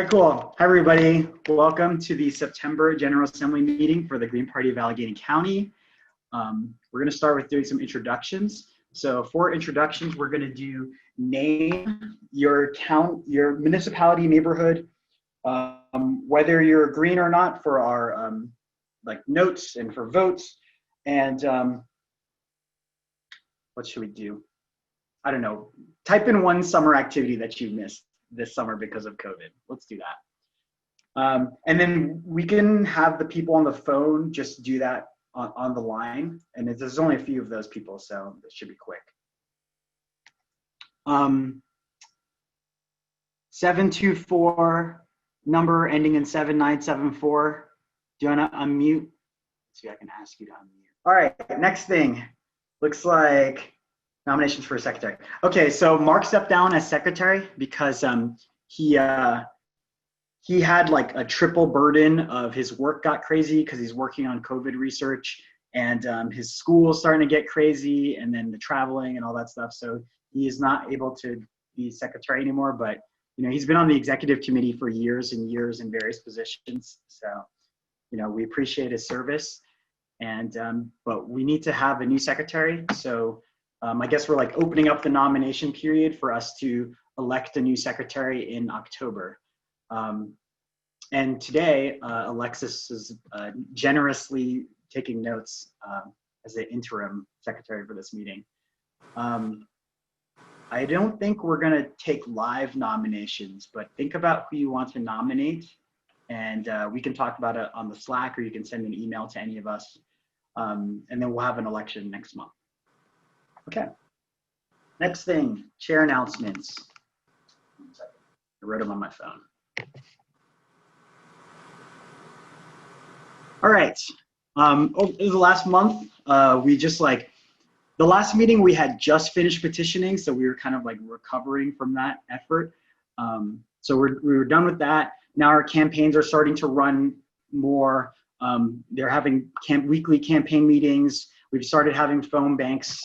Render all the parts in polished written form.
right, cool. Hi, everybody. Welcome to the September General Assembly meeting for the Green Party of Allegheny County. We're going to start with doing some introductions. So for introductions, we're going to do name your municipality, neighborhood, whether you're green or not for our like notes and for votes. And what should we do? I don't know. Type in one summer activity that you missed this summer because of COVID. Let's do that. And then we can have the people on the phone just do that on the line. And there's only a few of those people, so it should be quick. 724, number ending in 7974. Do you want to unmute? Let's see if I can ask you to unmute. All right, next thing. Looks like nominations for a secretary. Okay, so Mark stepped down as secretary because he had like a triple burden of his work got crazy because he's working on COVID research, and his school is starting to get crazy, and then the traveling and all that stuff. So he is not able to be secretary anymore, but you know, he's been on the executive committee for years and years in various positions. So, you know, we appreciate his service, and but we need to have a new secretary. So I guess we're like opening up the nomination period for us to elect a new secretary in October. And today, Alexis is generously taking notes as the interim secretary for this meeting. I don't think we're gonna take live nominations, but think about who you want to nominate, and we can talk about it on the Slack, or you can send an email to any of us, and then we'll have an election next month. Okay, next thing, chair announcements. I wrote them on my phone. All right, over the last month, we just like, the last meeting we had just finished petitioning, so we were kind of like recovering from that effort. So we were done with that. Now our campaigns are starting to run more. They're having weekly campaign meetings. We've started having phone banks,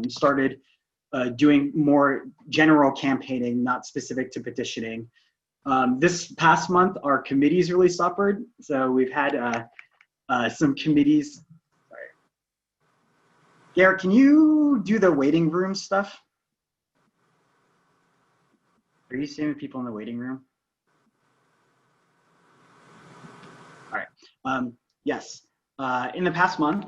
started doing more general campaigning, not specific to petitioning. This past month, our committees really suffered. So we've had some committees. Sorry. Garrett, can you do the waiting room stuff? Are you seeing people in the waiting room? All right. Yes. In the past month,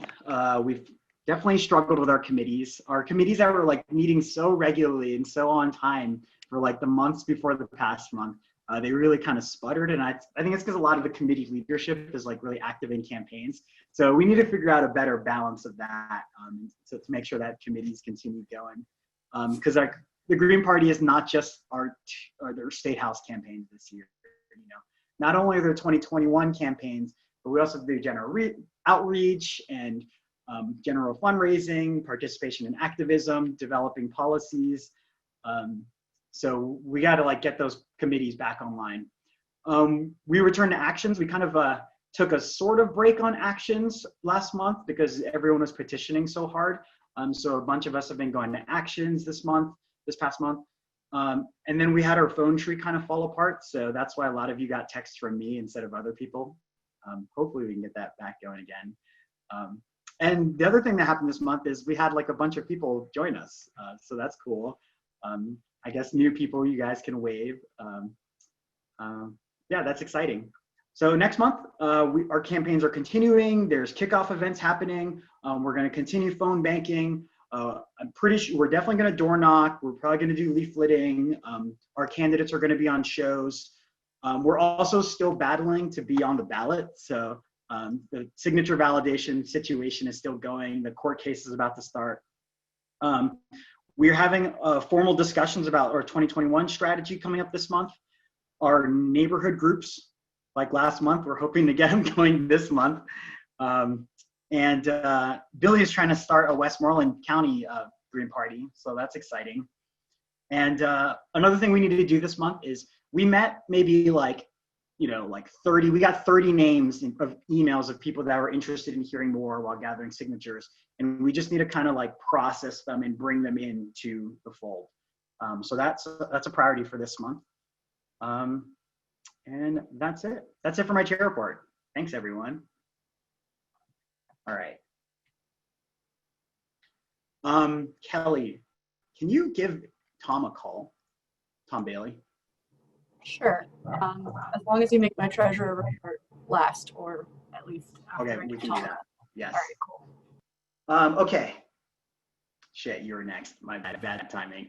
we've definitely struggled with our committees. Our committees that were like meeting so regularly and so on time for like the months before the past month, they really kind of sputtered. And I think it's because a lot of the committee leadership is like really active in campaigns. So we need to figure out a better balance of that so to make sure that committees continue going. Because the Green Party is not just their state house campaigns this year. You know, not only are there 2021 campaigns, but we also do general outreach and general fundraising, participation in activism, developing policies. So we got to like get those committees back online. We returned to actions. We kind of took a sort of break on actions last month because everyone was petitioning so hard. So a bunch of us have been going to actions this past month. And then we had our phone tree kind of fall apart. So that's why a lot of you got texts from me instead of other people. Hopefully we can get that back going again. And the other thing that happened this month is we had like a bunch of people join us. So that's cool. I guess new people, you guys can wave. Yeah, that's exciting. So next month, our campaigns are continuing. There's kickoff events happening. We're gonna continue phone banking. I'm pretty sure we're definitely gonna door knock. We're probably gonna do leafleting. Our candidates are gonna be on shows. We're also still battling to be on the ballot. So the signature validation situation is still going. The court case is about to start. We're having formal discussions about our 2021 strategy coming up this month. Our neighborhood groups, like last month, we're hoping to get them going this month. And Billy is trying to start a Westmoreland County Green Party, so that's exciting. And another thing we need to do this month is we met maybe like, you know, like 30, we got 30 names of emails of people that were interested in hearing more while gathering signatures. And we just need to kind of like process them and bring them into the fold. So that's a priority for this month. And that's it. That's it for my chair report. Thanks, everyone. All right. Kelly, can you give Tom a call? Tom Bailey? Sure. As long as you make my treasurer report last, or at least after Okay, we can do that. Yes. All right, cool. Okay. Shit, you were next. My bad timing.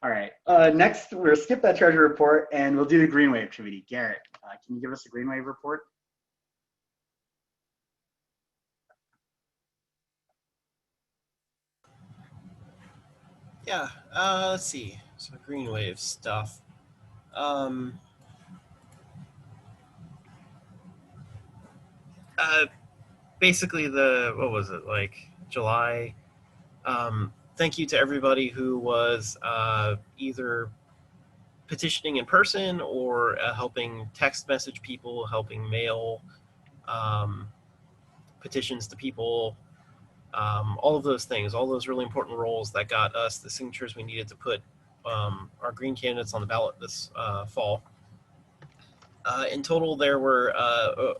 All right. Next, we'll skip that treasurer report and we'll do the Green Wave Committee. Garrett, can you give us the Green Wave report? Yeah, let's see. So Green Wave stuff. Basically what was it, like July? Thank you to everybody who was either petitioning in person or helping text message people, helping mail petitions to people, all of those things, all those really important roles that got us the signatures we needed to put our green candidates on the ballot this fall. In total, there were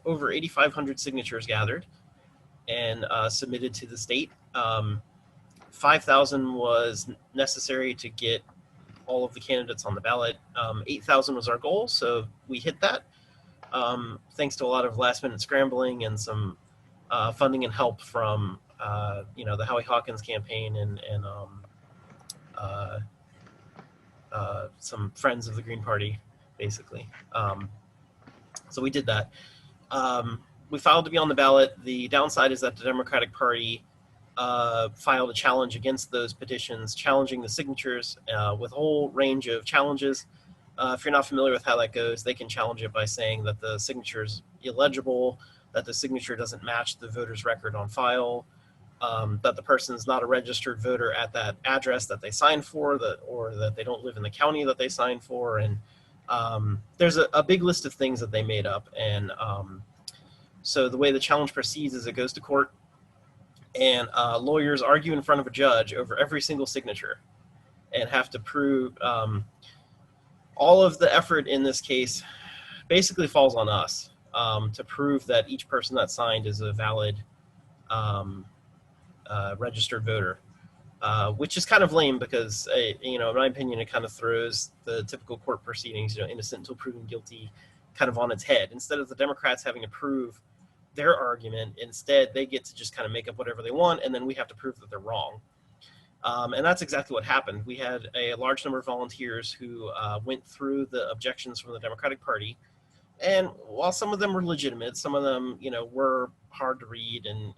over 8,500 signatures gathered and submitted to the state. 5,000 was necessary to get all of the candidates on the ballot. 8,000 was our goal, so we hit that. Thanks to a lot of last-minute scrambling and some funding and help from the Howie Hawkins campaign and some friends of the Green Party, basically. So we did that. We filed to be on the ballot. The downside is that the Democratic Party filed a challenge against those petitions, challenging the signatures with a whole range of challenges. If you're not familiar with how that goes, they can challenge it by saying that the signature is illegible, that the signature doesn't match the voter's record on file, that the person is not a registered voter at that address that they signed for, or that they don't live in the county that they signed for. And there's a big list of things that they made up. And so the way the challenge proceeds is it goes to court, and lawyers argue in front of a judge over every single signature and have to prove all of the effort in this case basically falls on us to prove that each person that signed is a valid registered voter, which is kind of lame because, in my opinion, it kind of throws the typical court proceedings, innocent until proven guilty, kind of on its head. Instead of the Democrats having to prove their argument, instead they get to just kind of make up whatever they want, and then we have to prove that they're wrong. And that's exactly what happened. We had a large number of volunteers who went through the objections from the Democratic Party. And while some of them were legitimate, some of them, were hard to read and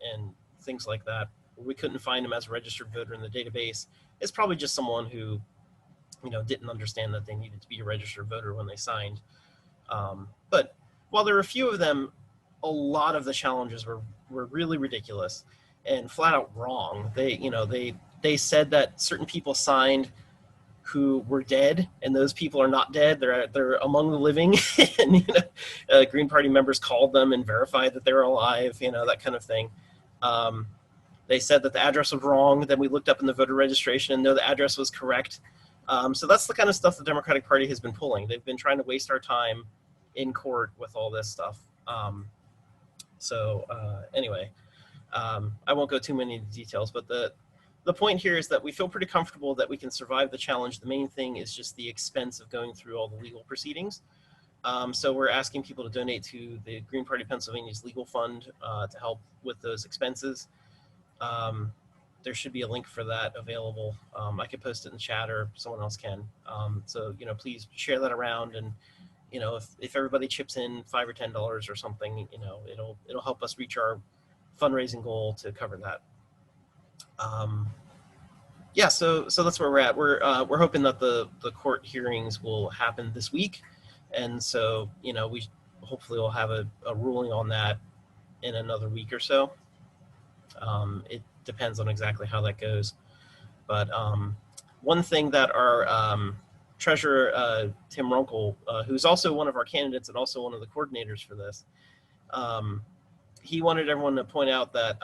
things like that, we couldn't find them as a registered voter in the database. It's probably just someone who, didn't understand that they needed to be a registered voter when they signed. But while there were a few of them, a lot of the challenges were really ridiculous and flat out wrong. They said that certain people signed who were dead, and those people are not dead. They're among the living, and Green Party members called them and verified that they were alive. That kind of thing. They said that the address was wrong. Then we looked up in the voter registration and know the address was correct. So that's the kind of stuff the Democratic Party has been pulling. They've been trying to waste our time in court with all this stuff. Anyway, I won't go too many into details, but the point here is that we feel pretty comfortable that we can survive the challenge. The main thing is just the expense of going through all the legal proceedings. So we're asking people to donate to the Green Party Pennsylvania's legal fund to help with those expenses. There should be a link for that available. I could post it in the chat, or someone else can. So please share that around, and if everybody chips in $5 or $10 or something, it'll help us reach our fundraising goal to cover that. So that's where we're at. We're hoping that the court hearings will happen this week, and so we hopefully will have a ruling on that in another week or so. It depends on exactly how that goes, but one thing that our treasurer Tim Runkle, who's also one of our candidates and also one of the coordinators for this, he wanted everyone to point out that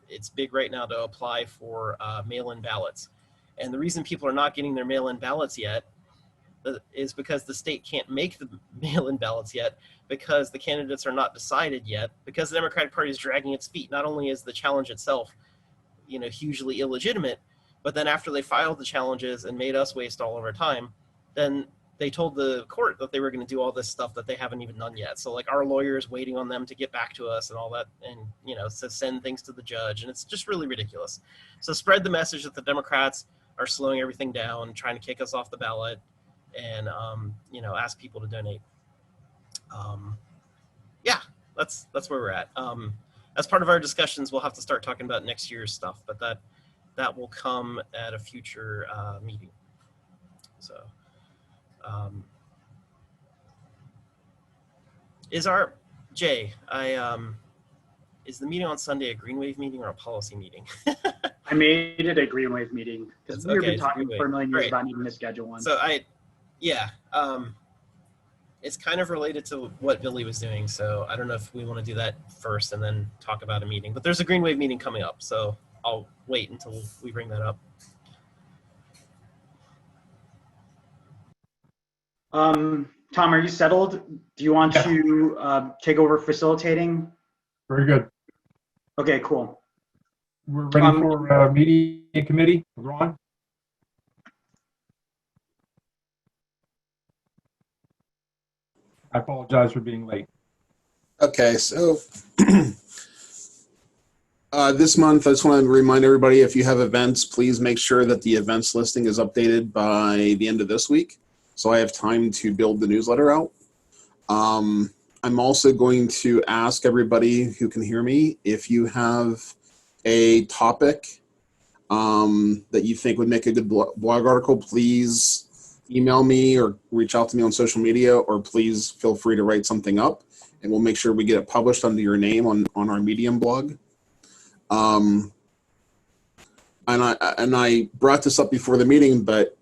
it's big right now to apply for mail-in ballots. And the reason people are not getting their mail-in ballots yet is because the state can't make the mail-in ballots yet, because the candidates are not decided yet, because the Democratic Party is dragging its feet. Not only is the challenge itself, hugely illegitimate, but then after they filed the challenges and made us waste all of our time, then they told the court that they were going to do all this stuff that they haven't even done yet. So like our lawyers waiting on them to get back to us and all that, and to send things to the judge, and it's just really ridiculous. So spread the message that the Democrats are slowing everything down, trying to kick us off the ballot, and ask people to donate. Yeah, that's where we're at. As part of our discussions, we'll have to start talking about next year's stuff, but that will come at a future meeting. So, is the meeting on Sunday a Green Wave meeting or a policy meeting? I made it a Green Wave meeting because we've been talking for a million years about needing to schedule one. So it's kind of related to what Billy was doing. So I don't know if we want to do that first and then talk about a meeting, but there's a Green Wave meeting coming up. So I'll wait until we bring that up. Tom, are you settled? Do you want to take over facilitating? Very good. Okay, cool. We're ready for meeting committee. Ron? I apologize for being late. Okay, so this month, I just want to remind everybody, if you have events, please make sure that the events listing is updated by the end of this week, so I have time to build the newsletter out. I'm also going to ask everybody who can hear me, if you have a topic that you think would make a good blog article, please email me or reach out to me on social media, or please feel free to write something up, and we'll make sure we get it published under your name on our Medium blog. And I brought this up before the meeting, but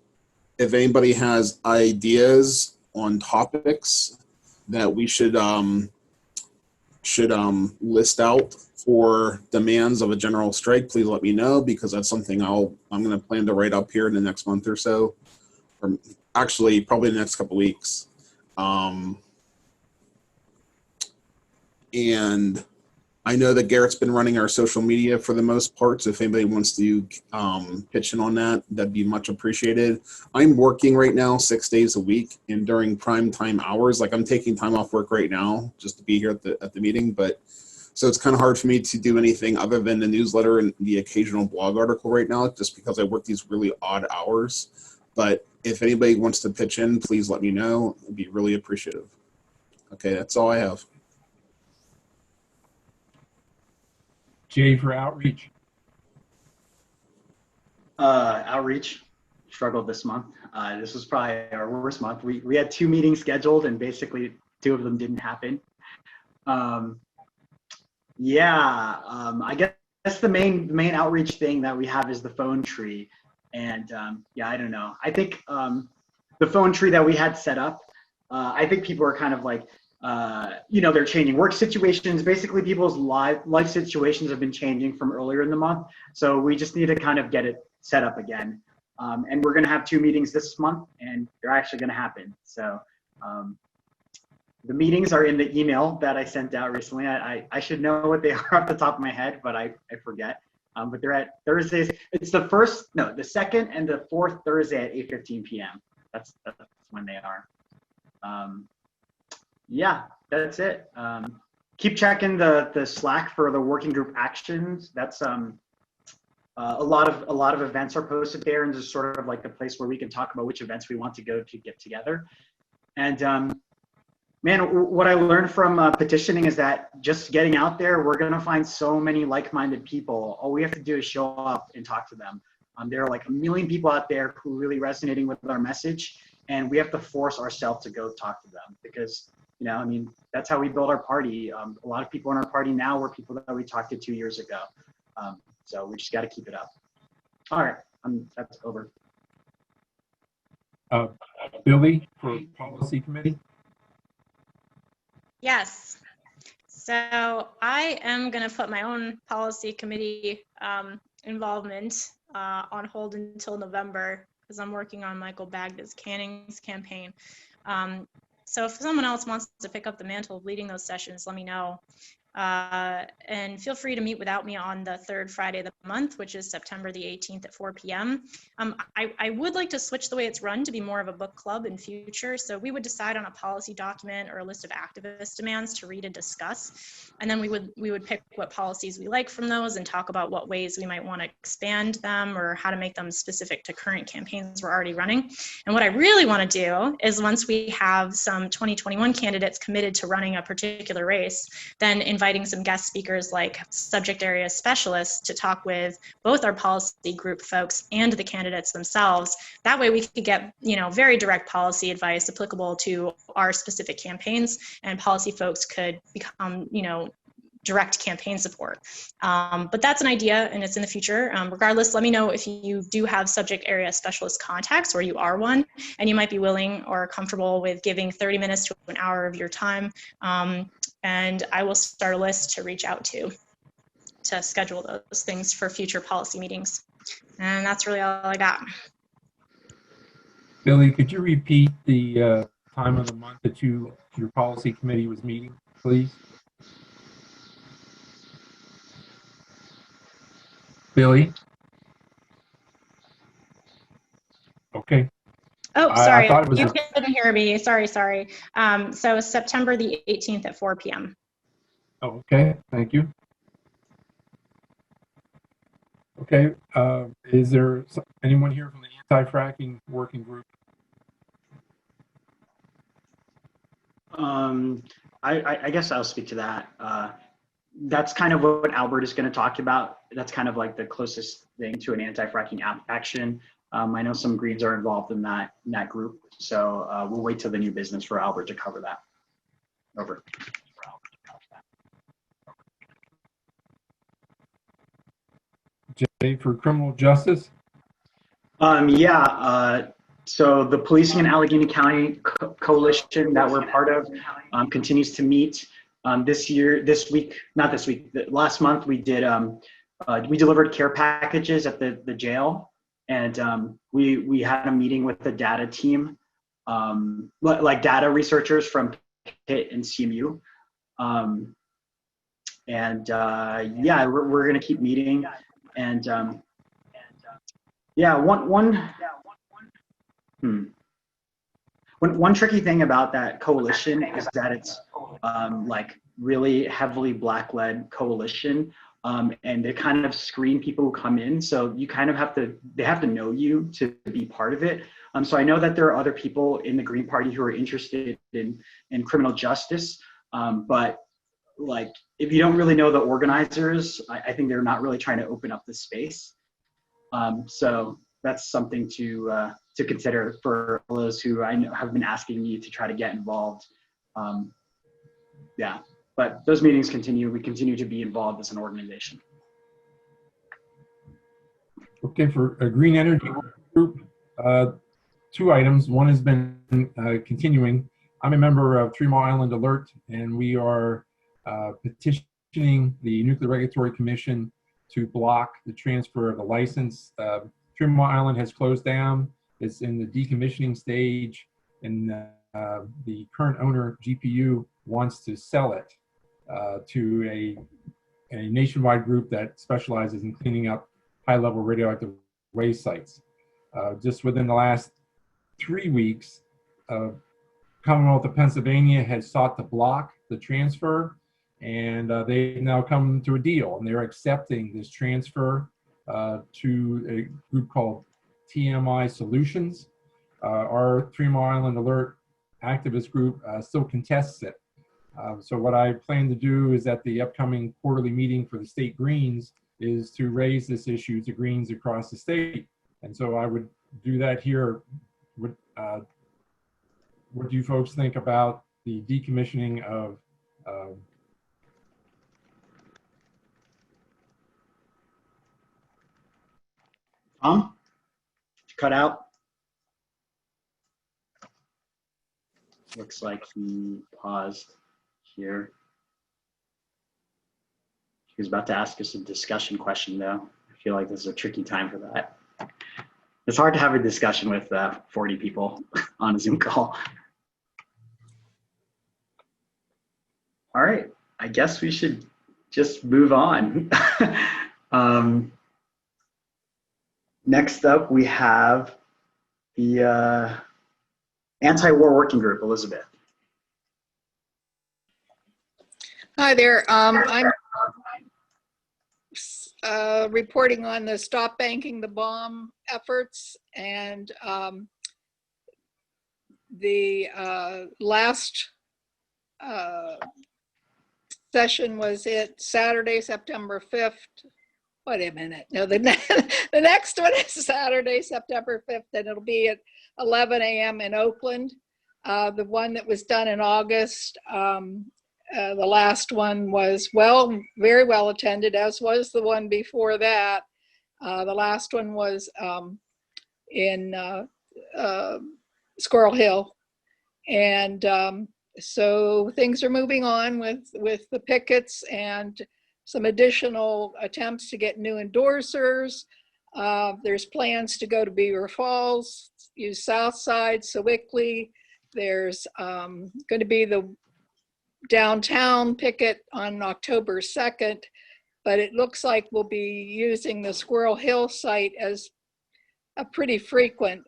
if anybody has ideas on topics that we should list out for demands of a general strike, please let me know, because that's something I'm going to plan to write up here in the next month or so, or actually probably the next couple weeks. And I know that Garrett's been running our social media for the most part, so if anybody wants to pitch in on that, that'd be much appreciated. I'm working right now 6 days a week, and during prime time hours, like I'm taking time off work right now just to be here at the meeting, but so it's kind of hard for me to do anything other than the newsletter and the occasional blog article right now, just because I work these really odd hours. But if anybody wants to pitch in, please let me know. It'd be really appreciative. Okay, that's all I have. Jay for outreach. Outreach struggled this month. This was probably our worst month. We had 2 meetings scheduled, and basically 2 of them didn't happen. I guess the main outreach thing that we have is the phone tree. And I don't know. I think the phone tree that we had set up, I think people are kind of like, they're changing work situations. Basically, people's life situations have been changing from earlier in the month. So we just need to kind of get it set up again. And we're going to have 2 meetings this month, and they're actually going to happen. So the meetings are in the email that I sent out recently. I should know what they are off the top of my head, but I forget. But they're at Thursdays. It's the second and the 4th Thursday at 8:15 p.m. That's when they are. That's it. Keep checking the Slack for the working group actions. That's a lot of events are posted there, and just sort of like the place where we can talk about which events we want to go to get together. And what I learned from petitioning is that just getting out there, we're going to find so many like-minded people. All we have to do is show up and talk to them. There are like 1 million people out there who are really resonating with our message, and we have to force ourselves to go talk to them, because that's how we build our party. A lot of people in our party now were people that we talked to 2 years ago. So we just got to keep it up. All right, that's over. Billy for policy committee. Yes. So I am going to put my own policy committee involvement on hold until November. because I'm working on Michael Bagda's Canning's campaign. So if someone else wants to pick up the mantle of leading those sessions, let me know. And feel free to meet without me on the third Friday of the month, which is September the 18th at 4 p.m. I would like to switch the way it's run to be more of a book club in future. So we would decide on a policy document or a list of activist demands to read and discuss. And then we would pick what policies we like from those and talk about what ways we might want to expand them or how to make them specific to current campaigns we're already running. And what I really want to do is once we have some 2021 candidates committed to running a particular race, then inviting some guest speakers like subject area specialists to talk with both our policy group folks and the candidates themselves. That way we could get, very direct policy advice applicable to our specific campaigns, and policy folks could become, direct campaign support. But that's an idea and it's in the future. Regardless, let me know if you do have subject area specialist contacts or you are one and you might be willing or comfortable with giving 30 minutes to an hour of your time. And I will start a list to reach out to schedule those things for future policy meetings. And that's really all I got. Billy, could you repeat the time of the month that your policy committee was meeting, please? Billy? Okay. Oh, sorry, I thought it was you couldn't hear me. Sorry. So September the 18th at 4 p.m. Oh, okay, thank you. Okay, is there anyone here from the Anti-Fracking working group? I guess I'll speak to that. That's kind of what Albert is going to talk about. That's kind of like the closest thing to an anti-fracking action. I know some Greens are involved in that group, so we'll wait till the new business for Albert to cover that. Over. Jay, for criminal justice? So the Policing in Allegheny County Coalition that we're part of continues to meet. Last month we did, we delivered care packages at the jail, and we had a meeting with the data team, like data researchers from PIT and CMU. We're gonna keep meeting, and one tricky thing about that coalition is that it's like really heavily Black-led coalition, and they kind of screen people who come in. So you kind of they have to know you to be part of it. So I know that there are other people in the Green Party who are interested in criminal justice, but like if you don't really know the organizers, I think they're not really trying to open up the space. So that's something to consider for those who I know have been asking me to try to get involved. But those meetings continue. We continue to be involved as an organization. Okay, for a green energy group, 2 items. One has been continuing. I'm a member of 3 Mile Island Alert, and we are petitioning the Nuclear Regulatory Commission to block the transfer of the license. 3 Mile Island has closed down. It's in the decommissioning stage, and the current owner, GPU, wants to sell it to a nationwide group that specializes in cleaning up high-level radioactive waste sites. Just within the last 3 weeks, Commonwealth of Pennsylvania has sought to block the transfer, and they've now come to a deal, and they're accepting this transfer to a group called TMI Solutions. Our 3 Mile Island Alert activist group still contests it. So what I plan to do is at the upcoming quarterly meeting for the state Greens is to raise this issue to Greens across the state. And so I would do that here. What do you folks think about the decommissioning of Tom? Cut out. Looks like he paused here. He was about to ask us a discussion question, though. I feel like this is a tricky time for that. It's hard to have a discussion with 40 people on a Zoom call. All right, I guess we should just move on. Next up, we have the Anti-War Working Group, Elizabeth. Hi there. I'm reporting on the Stop Banking the Bomb efforts, and the last session was Saturday, September 5th. Wait a minute. No, the next one is Saturday, September 5th, and it'll be at 11 a.m. in Oakland. The one that was done in August, the last one was very well attended, as was the one before that. The last one was in Squirrel Hill. And so things are moving on with the pickets and some additional attempts to get new endorsers. There's plans to go to Beaver Falls, use Southside, Sewickley. There's going to be the downtown picket on October 2nd, but it looks like we'll be using the Squirrel Hill site as a pretty frequent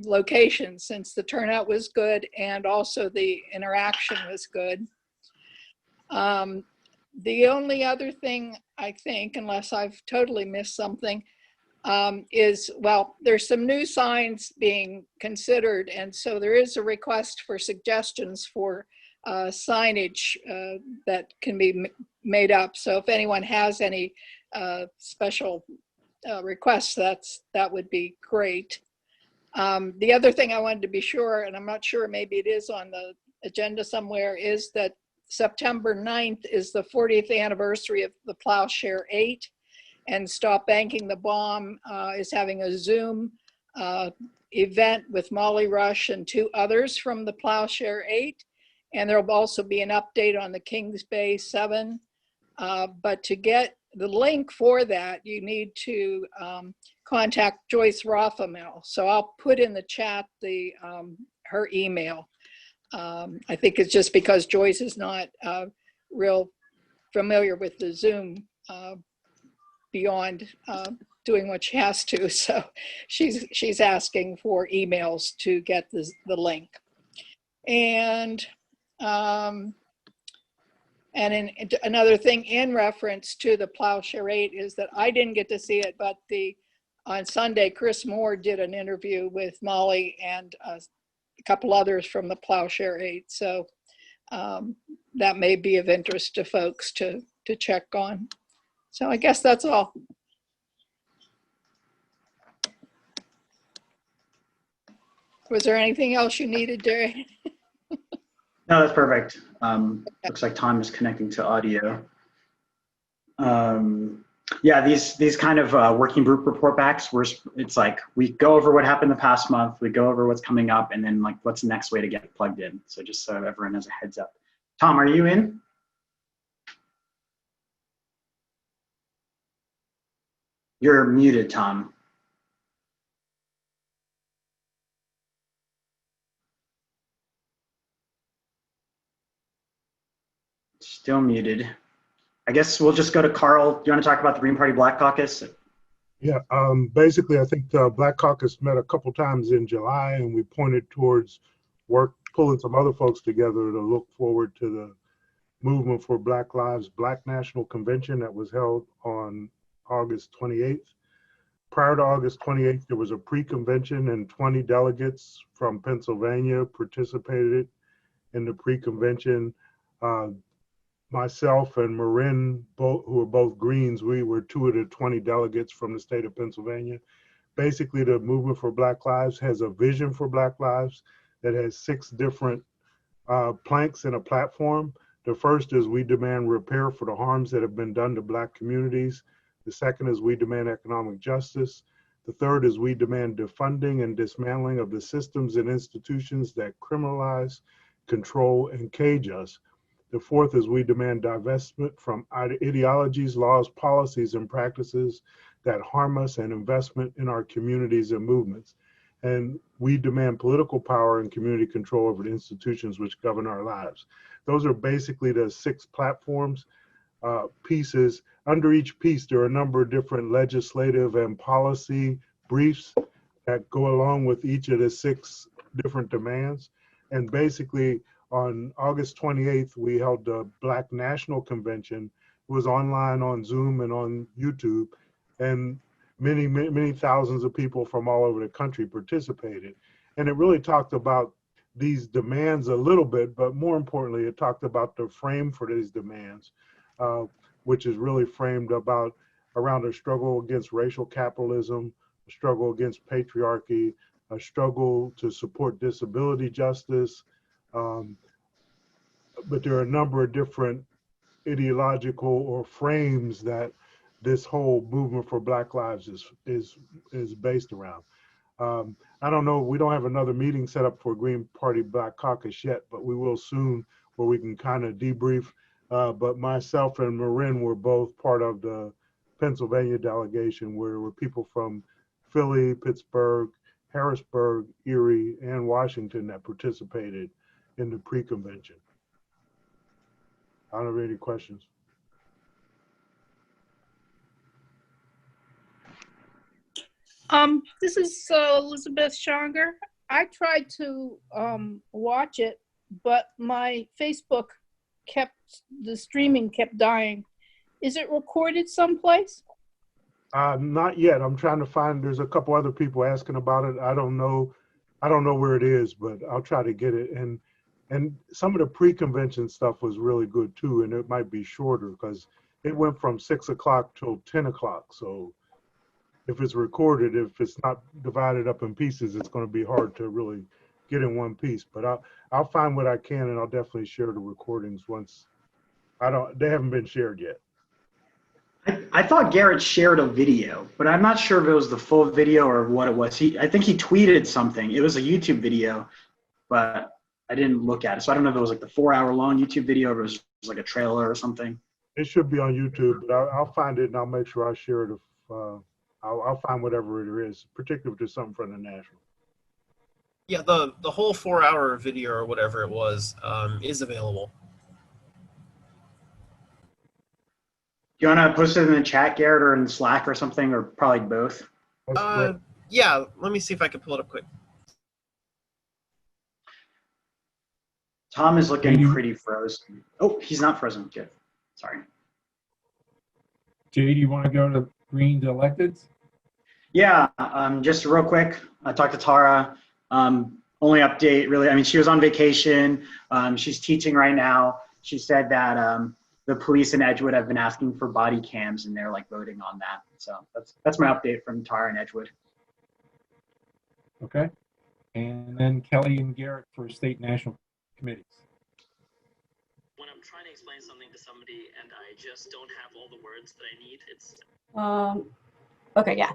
location, since the turnout was good and also the interaction was good. The only other thing I think, unless I've totally missed something, is, well, there's some new signs being considered, and so there is a request for suggestions for signage that can be made up. So if anyone has any special requests, that would be great. The other thing I wanted to be sure, and I'm not sure, maybe it is on the agenda somewhere, is that September 9th is the 40th anniversary of the Plowshare 8, and Stop Banking the Bomb is having a Zoom event with Molly Rush and 2 others from the Plowshare 8. And there'll also be an update on the Kings Bay 7. But to get the link for that, you need to contact Joyce Rothamel. So I'll put in the chat her email. I think it's just because Joyce is not real familiar with the Zoom beyond doing what she has to. So she's asking for emails to get the link. And another thing in reference to the Plowshare 8 is that I didn't get to see it, but on Sunday, Chris Moore did an interview with Molly and a couple others from the Plowshare 8. So that may be of interest to folks to check on. So I guess that's all. Was there anything else you needed, Jerry? No, that's perfect. Looks like Tom is connecting to audio. Yeah, these kind of working group report backs, it's like we go over what happened the past month, we go over what's coming up, and then like what's the next way to get plugged in. So just so everyone has a heads up. Tom, are you in? You're muted, Tom. Still muted. I guess we'll just go to Carl. Do you want to talk about the Green Party Black Caucus? Yeah, basically, I think the Black Caucus met a couple times in July, and we pointed towards pulling some other folks together to look forward to the Movement for Black Lives Black National Convention that was held on August 28th. Prior to August 28th, there was a pre-convention, and 20 delegates from Pennsylvania participated in the pre-convention. Myself and Marin, who are both Greens, we were 2 of the 20 delegates from the state of Pennsylvania. Basically, the Movement for Black Lives has a vision for Black lives that has 6 different planks in a platform. The first is we demand repair for the harms that have been done to Black communities. The second is we demand economic justice. The third is we demand defunding and dismantling of the systems and institutions that criminalize, control, and cage us. The fourth is we demand divestment from ideologies, laws, policies, and practices that harm us and investment in our communities and movements. And we demand political power and community control over the institutions which govern our lives. Those are basically the 6 platforms, pieces. Under each piece, there are a number of different legislative and policy briefs that go along with each of the 6 different demands. And basically, on August 28th, we held the Black National Convention. It was online on Zoom and on YouTube, and many thousands of people from all over the country participated. And it really talked about these demands a little bit, but more importantly, it talked about the frame for these demands, which is really framed around a struggle against racial capitalism, a struggle against patriarchy, a struggle to support disability justice. But there are a number of different ideological or frames that this whole movement for Black Lives is based around. I don't know, we don't have another meeting set up for Green Party Black Caucus yet, but we will soon, where we can kind of debrief. But myself and Marin were both part of the Pennsylvania delegation, where there were people from Philly, Pittsburgh, Harrisburg, Erie, and Washington that participated in the pre-convention. I don't have any questions. This is Elizabeth Schonger. I tried to watch it, but my Facebook the streaming kept dying. Is it recorded someplace? Not yet. I'm trying to find, there's a couple other people asking about it. I don't know where it is, but I'll try to get it. And some of the pre-convention stuff was really good too, and it might be shorter because it went from 6 o'clock till 10 o'clock. So if it's recorded, if it's not divided up in pieces, it's going to be hard to really get in one piece. But I'll find what I can, and I'll definitely share the recordings once. They haven't been shared yet. I thought Garrett shared a video, but I'm not sure if it was the full video or what it was. I think he tweeted something. It was a YouTube video, but I didn't look at it. So I don't know if it was like the 4-hour-long YouTube video or it was like a trailer or something. It should be on YouTube, but I'll find it and I'll make sure I share it. I'll find whatever it is, particularly if there's something from the national. Yeah, the whole 4-hour video or whatever it was is available. Do you want to post it in the chat, Garrett, or in Slack or something, or probably both? Yeah, let me see if I can pull it up quick. Tom is looking pretty frozen. Oh, he's not frozen. Good. Sorry. Jay, do you want to go to Green's electeds? Yeah, just real quick, I talked to Tara. Only update, really, I mean, she was on vacation. She's teaching right now. She said that the police in Edgewood have been asking for body cams, and they're like voting on that. So that's my update from Tara and Edgewood. Okay. And then Kelly and Garrett for state national committees. When I'm trying to explain something to somebody and I just don't have all the words that I need, it's... Okay, yeah.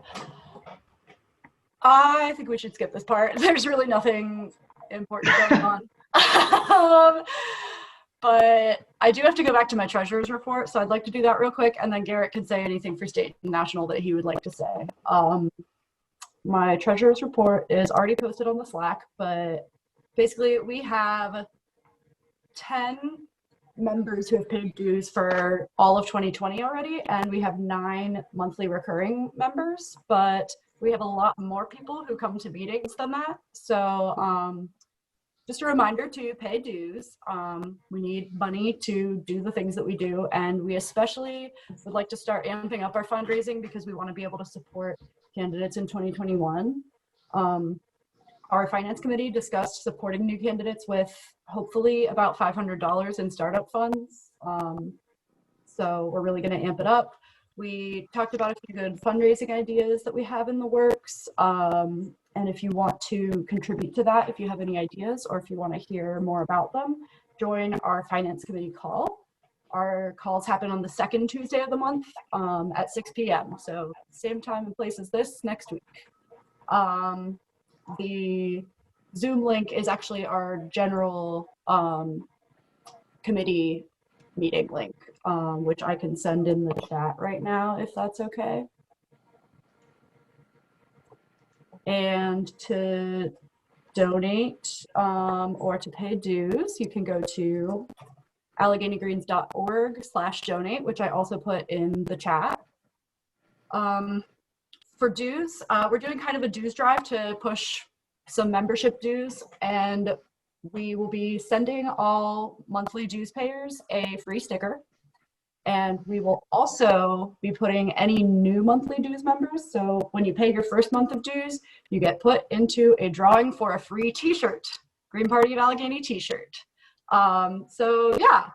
I think we should skip this part. There's really nothing important going on. But I do have to go back to my treasurer's report, so I'd like to do that real quick, and then Garrett can say anything for state and national that he would like to say. My treasurer's report is already posted on the Slack, but basically we have 10 members who have paid dues for all of 2020 already, and we have 9 monthly recurring members, but we have a lot more people who come to meetings than that. So just a reminder to pay dues. We need money to do the things that we do, and we especially would like to start amping up our fundraising because we want to be able to support candidates in 2021. Our finance committee discussed supporting new candidates with hopefully about $500 in startup funds. So we're really going to amp it up. We talked about a few good fundraising ideas that we have in the works. And if you want to contribute to that, if you have any ideas or if you want to hear more about them, join our finance committee call. Our calls happen on the second Tuesday of the month at 6 p.m. So same time and place as this next week. The Zoom link is actually our general committee meeting link, which I can send in the chat right now if that's okay. And to donate or to pay dues, you can go to AlleghenyGreens.org/donate, which I also put in the chat. For dues, we're doing kind of a dues drive to push some membership dues, and we will be sending all monthly dues payers a free sticker. And we will also be putting any new monthly dues members. So when you pay your first month of dues, you get put into a drawing for a free t-shirt, Green Party of Allegheny t-shirt. So yeah,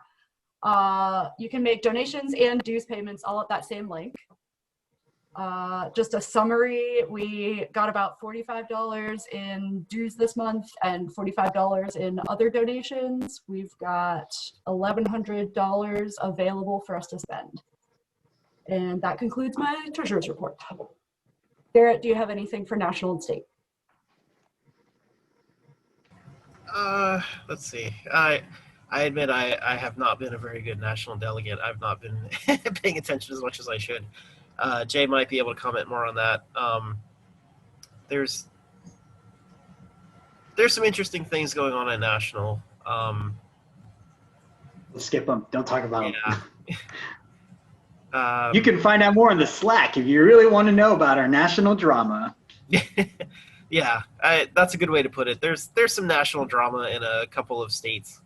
you can make donations and dues payments all at that same link. Just a summary, we got about $45 in dues this month and $45 in other donations. We've got $1,100 available for us to spend. And that concludes my treasurer's report. Garrett, do you have anything for national and state? Let's see. I admit I have not been a very good national delegate. I've not been paying attention as much as I should. Jay might be able to comment more on that. There's some interesting things going on at national. Skip them. Don't talk about them. Yeah. You can find out more in the Slack if you really want to know about our national drama. Yeah, that's a good way to put it. There's some national drama in a couple of states.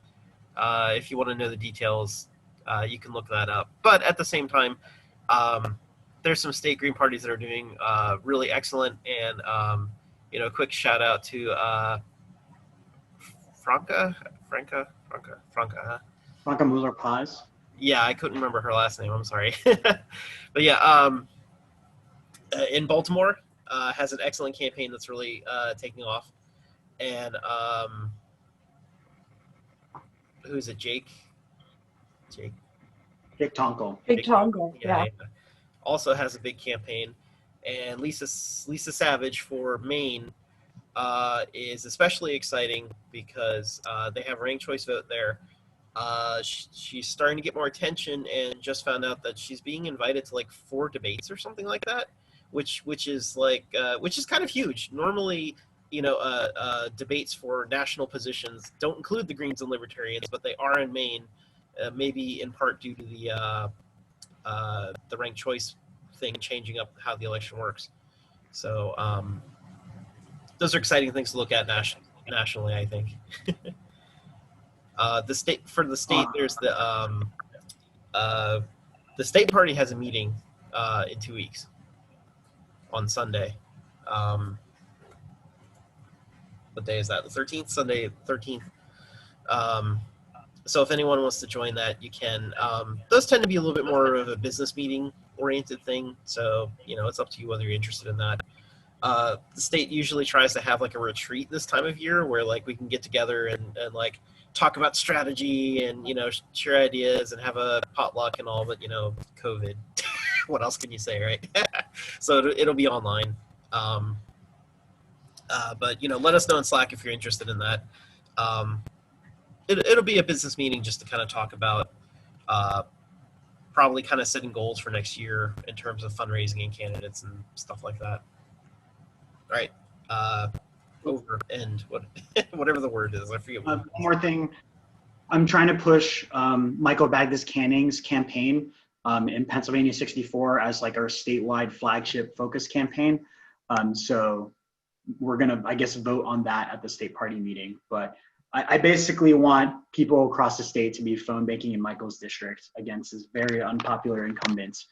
If you want to know the details, you can look that up. But at the same time, there's some state Green parties that are doing really excellent, and quick shout out to Franca Mueller-Paz. Yeah, I couldn't remember her last name. I'm sorry. But yeah, in Baltimore, has an excellent campaign that's really taking off. And who is it? Jake Tonkel. Big Tonkel, yeah. Also has a big campaign. And Lisa Savage for Maine is especially exciting because they have a ranked choice vote there. She's starting to get more attention, and just found out that she's being invited to like 4 debates or something like that, which is kind of huge. Normally, debates for national positions don't include the Greens and Libertarians, but they are in Maine, maybe in part due to the ranked choice thing changing up how the election works. So those are exciting things to look at nationally, I think. The state, there's the state party has a meeting in 2 weeks on Sunday. What day is that? The 13th, Sunday 13th. So if anyone wants to join that, you can. Those tend to be a little bit more of a business meeting oriented thing. So, it's up to you whether you're interested in that. The state usually tries to have like a retreat this time of year where like we can get together and like talk about strategy and, share ideas and have a potluck and all, but, COVID. What else can you say, right? So it'll be online. But, let us know in Slack if you're interested in that. It'll be a business meeting just to kind of talk about probably kind of setting goals for next year in terms of fundraising and candidates and stuff like that. All right. Over and whatever the word is. I forget. One more thing. I'm trying to push Michael Bagdas Canning's campaign in Pennsylvania 64 as like our statewide flagship focus campaign. So we're going to, I guess, vote on that at the state party meeting. But I basically want people across the state to be phone banking in Michael's district against his very unpopular incumbents.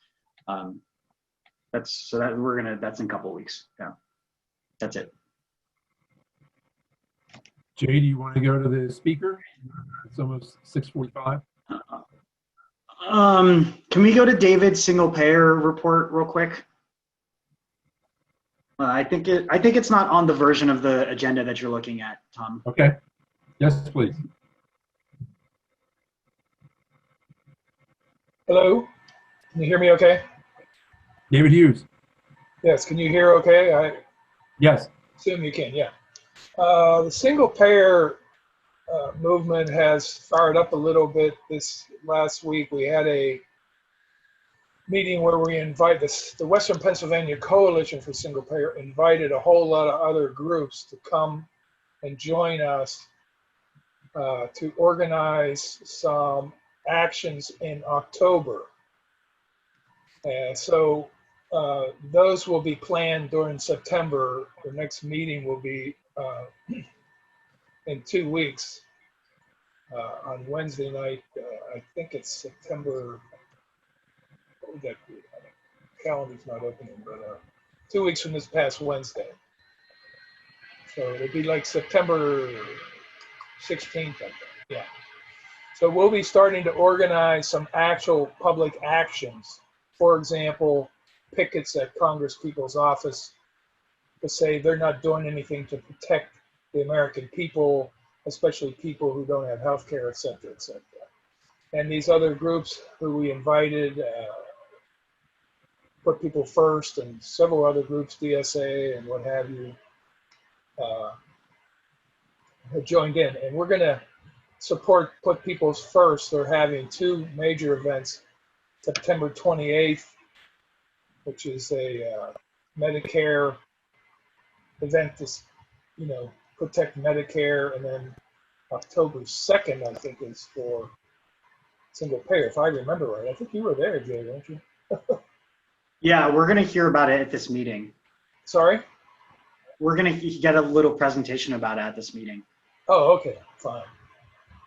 That's in a couple of weeks. Yeah, that's it. Jay, do you want to go to the speaker? It's almost 6:45. Can we go to David's single payer report real quick? I think it's not on the version of the agenda that you're looking at, Tom. Okay. Yes, please. Hello. Can you hear me okay? David Hughes. Yes. Can you hear okay? I Yes. assume you can, yeah. The single payer movement has fired up a little bit this last week. We had a meeting where we invite the Western Pennsylvania Coalition for Single Payer invited a whole lot of other groups to come and join us to organize some actions in October. And so those will be planned during September. The next meeting will be in 2 weeks on Wednesday night. I think it's September. What would that be? Calendar's not opening, but 2 weeks from this past Wednesday. So it'll be like September 16th, I think. Yeah. So we'll be starting to organize some actual public actions. For example, pickets at Congress People's Office to say they're not doing anything to protect the American people, especially people who don't have health care, et cetera, et cetera. And these other groups who we invited, Put People First, and several other groups, DSA and what have you, have joined in. And we're going to support Put People First. They're having 2 major events, September 28th, which is a Medicare event to, protect Medicare, and then October 2nd, I think, is for single payer, if I remember right. I think you were there, Jay, weren't you? Yeah, we're going to hear about it at this meeting. Sorry? We're going to get a little presentation about it at this meeting. Oh, okay, fine.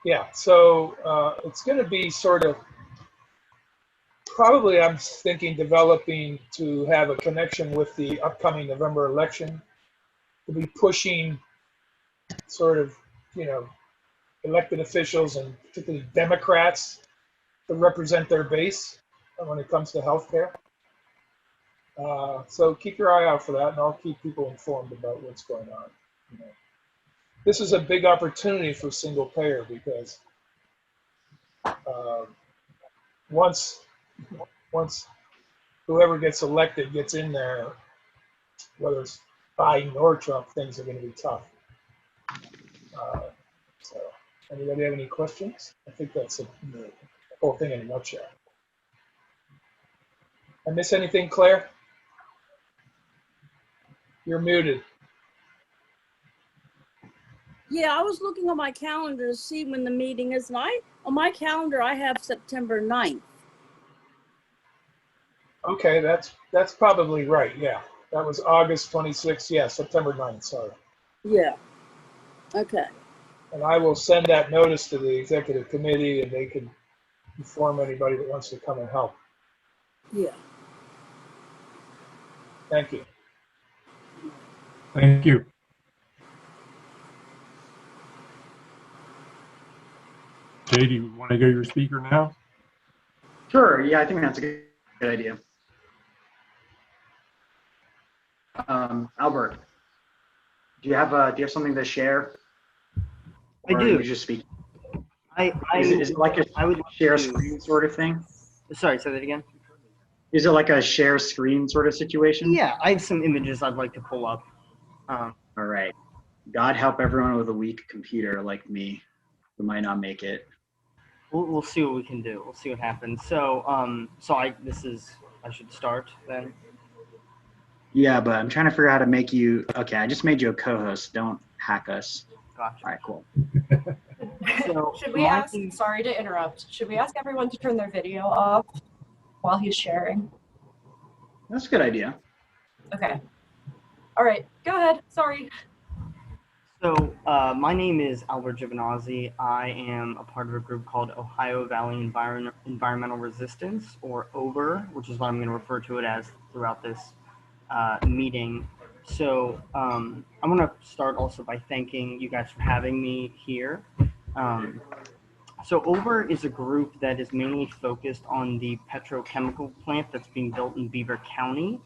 Yeah, so it's going to be sort of, probably I'm thinking developing to have a connection with the upcoming November election, to be pushing sort of, elected officials and particularly Democrats to represent their base when it comes to healthcare. So keep your eye out for that, and I'll keep people informed about what's going on. This is a big opportunity for single payer because once whoever gets elected gets in there, whether it's Biden or Trump, things are going to be tough. So, anybody have any questions? I think that's the whole thing in a nutshell. I miss anything, Claire? You're muted. Yeah, I was looking on my calendar to see when the meeting is, and on my calendar I have September 9th. Okay, that's probably right. Yeah, that was August 26th. Yeah, September 9th. Sorry. Yeah. Okay. And I will send that notice to the executive committee, and they can inform anybody that wants to come and help. Yeah. Thank you. Thank you. Jay, do you want to go your speaker now? Sure. Yeah, I think that's a good idea. Albert, do you have something to share? I or do. You just speak. Is it like a share screen sort of thing? Sorry, say that again. Is it like a share screen sort of situation? Yeah, I have some images I'd like to pull up. All right. God help everyone with a weak computer like me who might not make it. We'll see what we can do. We'll see what happens. So, I should start then. Yeah, but I'm trying to figure out how to make you. Okay, I just made you a co-host. Don't hack us. Gotcha. All right, cool. So Should we ask, sorry to interrupt, should we ask everyone to turn their video off while he's sharing? That's a good idea. Okay. All right, go ahead. Sorry. So, my name is Albert Juvenazi. I am a part of a group called Ohio Valley Environmental Resistance, or OVER, which is what I'm going to refer to it as throughout this meeting. So, I'm going to start also by thanking you guys for having me here. So, OVER is a group that is mainly focused on the petrochemical plant that's being built in Beaver County.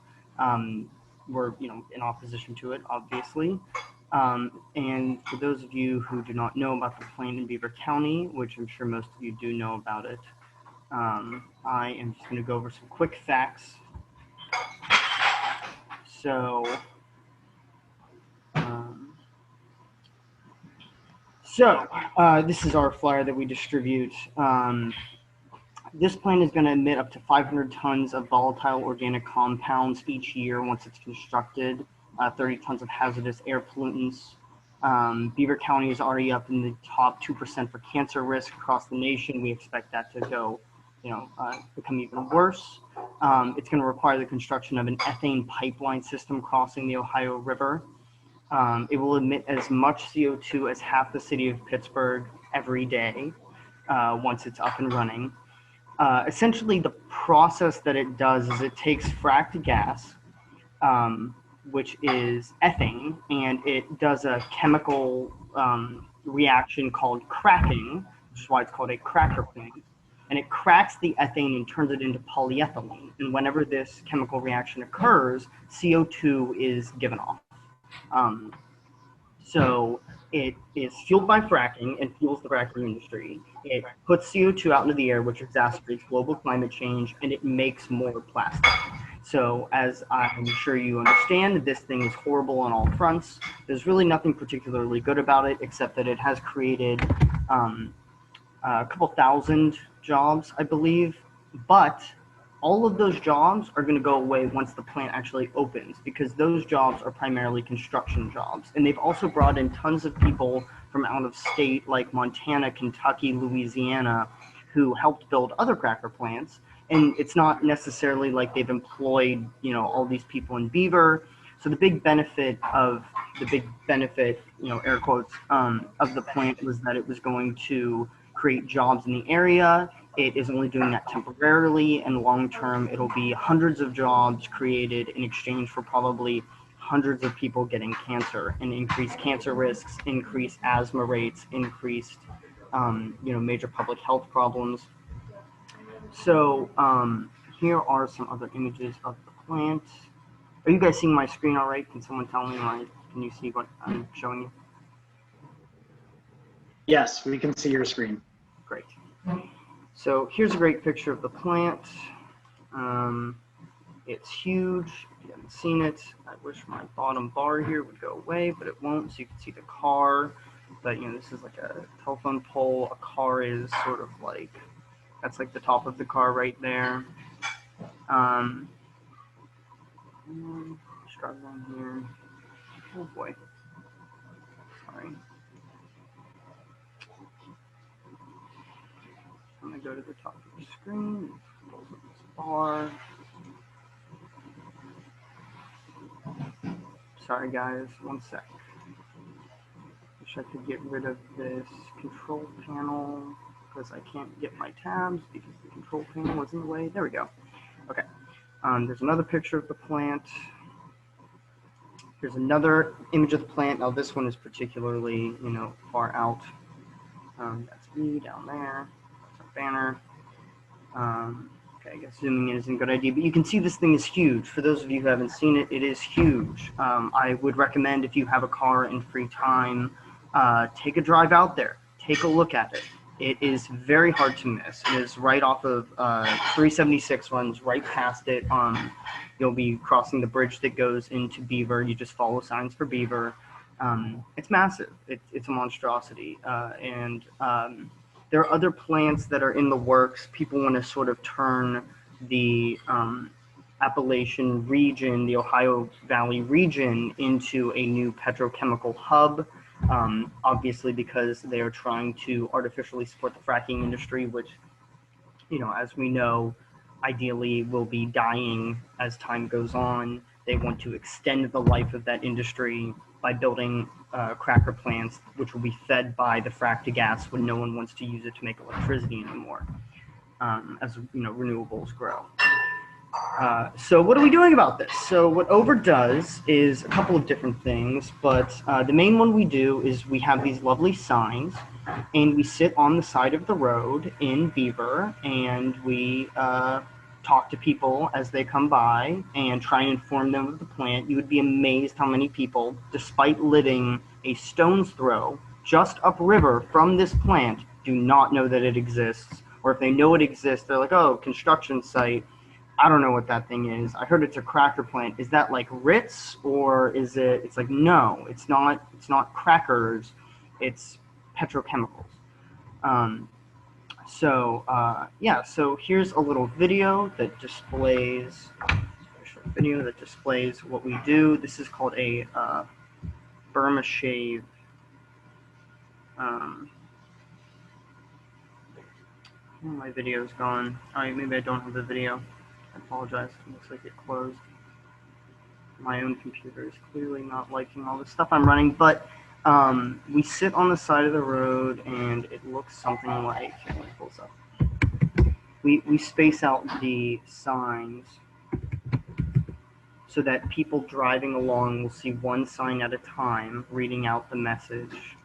We're, in opposition to it, obviously. And for those of you who do not know about the plant in Beaver County, which I'm sure most of you do know about it, I am just going to go over some quick facts. So, this is our flyer that we distribute. This plant is going to emit up to 500 tons of volatile organic compounds each year once it's constructed, 30 tons of hazardous air pollutants. Beaver County is already up in the top 2% for cancer risk across the nation. We expect that to go, become even worse. It's going to require the construction of an ethane pipeline system crossing the Ohio River. It will emit as much CO2 as half the city of Pittsburgh every day once it's up and running. Essentially, the process that it does is it takes fracked gas, which is ethane, and it does a chemical reaction called cracking, which is why it's called a cracker plant. And it cracks the ethane and turns it into polyethylene. And whenever this chemical reaction occurs, CO2 is given off. So it is fueled by fracking and fuels the fracking industry. It puts CO2 out into the air, which exacerbates global climate change, and it makes more plastic. So as I'm sure you understand, this thing is horrible on all fronts. There's really nothing particularly good about it, except that it has created a couple thousand jobs, I believe. But all of those jobs are going to go away once the plant actually opens, because those jobs are primarily construction jobs. And they've also brought in tons of people from out of state, like Montana, Kentucky, Louisiana, who helped build other cracker plants. And it's not necessarily like they've employed, all these people in Beaver. So the big benefit, air quotes, of the plant was that it was going to create jobs in the area. It is only doing that temporarily, and long term, it'll be hundreds of jobs created in exchange for probably hundreds of people getting cancer, and increased cancer risks, increased asthma rates, increased, major public health problems. So here are some other images of the plant. Are you guys seeing my screen all right? Can someone tell me, can you see what I'm showing you? Yes, we can see your screen. Great. So here's a great picture of the plant. It's huge. If you haven't seen it, I wish my bottom bar here would go away, but it won't, so you can see the car. But this is like a telephone pole. A car is sort of like, that's like the top of the car right there. Struggling here. Oh boy. Sorry. I'm going to go to the top of the screen, close up this bar. Sorry guys, one sec. Wish I could get rid of this control panel because I can't get my tabs because the control panel was in the way. There we go. Okay. There's another picture of the plant. Here's another image of the plant. Now this one is particularly, far out. That's me down there. Banner. Okay, I guess zooming in isn't a good idea, but you can see this thing is huge. For those of you who haven't seen it, it is huge. I would recommend, if you have a car and free time, take a drive out there. Take a look at it. It is very hard to miss. It is right off of 376, runs right past it. You'll be crossing the bridge that goes into Beaver. You just follow signs for Beaver. It's massive. It's a monstrosity. There are other plants that are in the works. People want to sort of turn the Appalachian region, the Ohio Valley region, into a new petrochemical hub, obviously because they are trying to artificially support the fracking industry, which, as we know, ideally will be dying as time goes on. They want to extend the life of that industry by building cracker plants, which will be fed by the fracked gas when no one wants to use it to make electricity anymore, as renewables grow. So what are we doing about this? So what OVER does is a couple of different things, but the main one we do is we have these lovely signs, and we sit on the side of the road in Beaver, and we talk to people as they come by and try and inform them of the plant. You would be amazed how many people, despite living a stone's throw just upriver from this plant, do not know that it exists. Or if they know it exists, they're like, oh, construction site. I don't know what that thing is. I heard it's a cracker plant. Is that like Ritz, or is it? It's like, no, it's not crackers. It's petrochemicals. So yeah, so here's a little video that displays what we do. This is called a Burma shave. Oh, my video's gone. Alright, maybe I don't have the video. I apologize. It looks like it closed. My own computer is clearly not liking all the stuff I'm running, but we sit on the side of the road and it looks something like, here, let me pull this up. We space out the signs so that people driving along will see one sign at a time, reading out the message.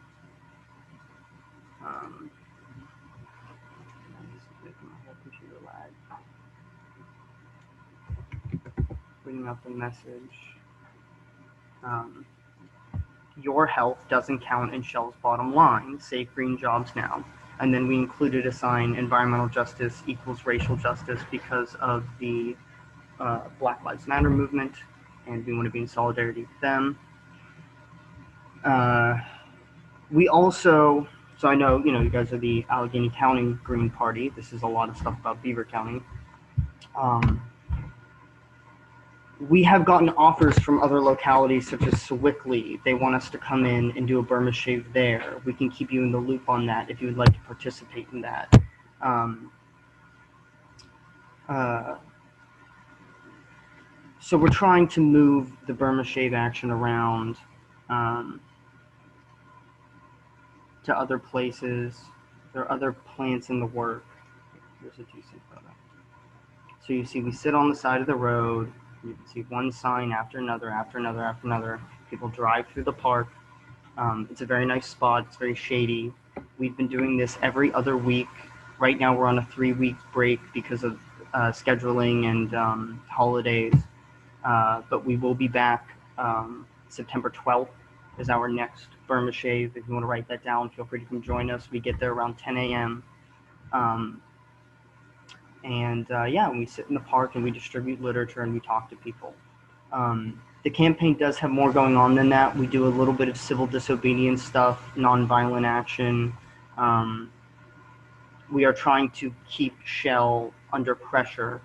Reading out the message. Your health doesn't count in Shell's bottom line. Save green jobs now. And then we included a sign, environmental justice equals racial justice, because of the Black Lives Matter movement, and we want to be in solidarity with them. We also, so I know, you guys are the Allegheny County Green Party. This is a lot of stuff about Beaver County. We have gotten offers from other localities such as Sewickley. They want us to come in and do a Burma shave there. We can keep you in the loop on that if you would like to participate in that. So we're trying to move the Burma shave action around to other places. There are other plants in the work. Here's a decent photo. So you see we sit on the side of the road. You can see one sign after another, after another, after another. People drive through the park. It's a very nice spot. It's very shady. We've been doing this every other week. Right now we're on a 3-week break because of scheduling and holidays. But we will be back. September 12th is our next Burma shave. If you want to write that down, feel free to come join us. We get there around 10 a.m. Yeah, we sit in the park and we distribute literature and we talk to people. The campaign does have more going on than that. We do a little bit of civil disobedience stuff, nonviolent action. We are trying to keep Shell under pressure.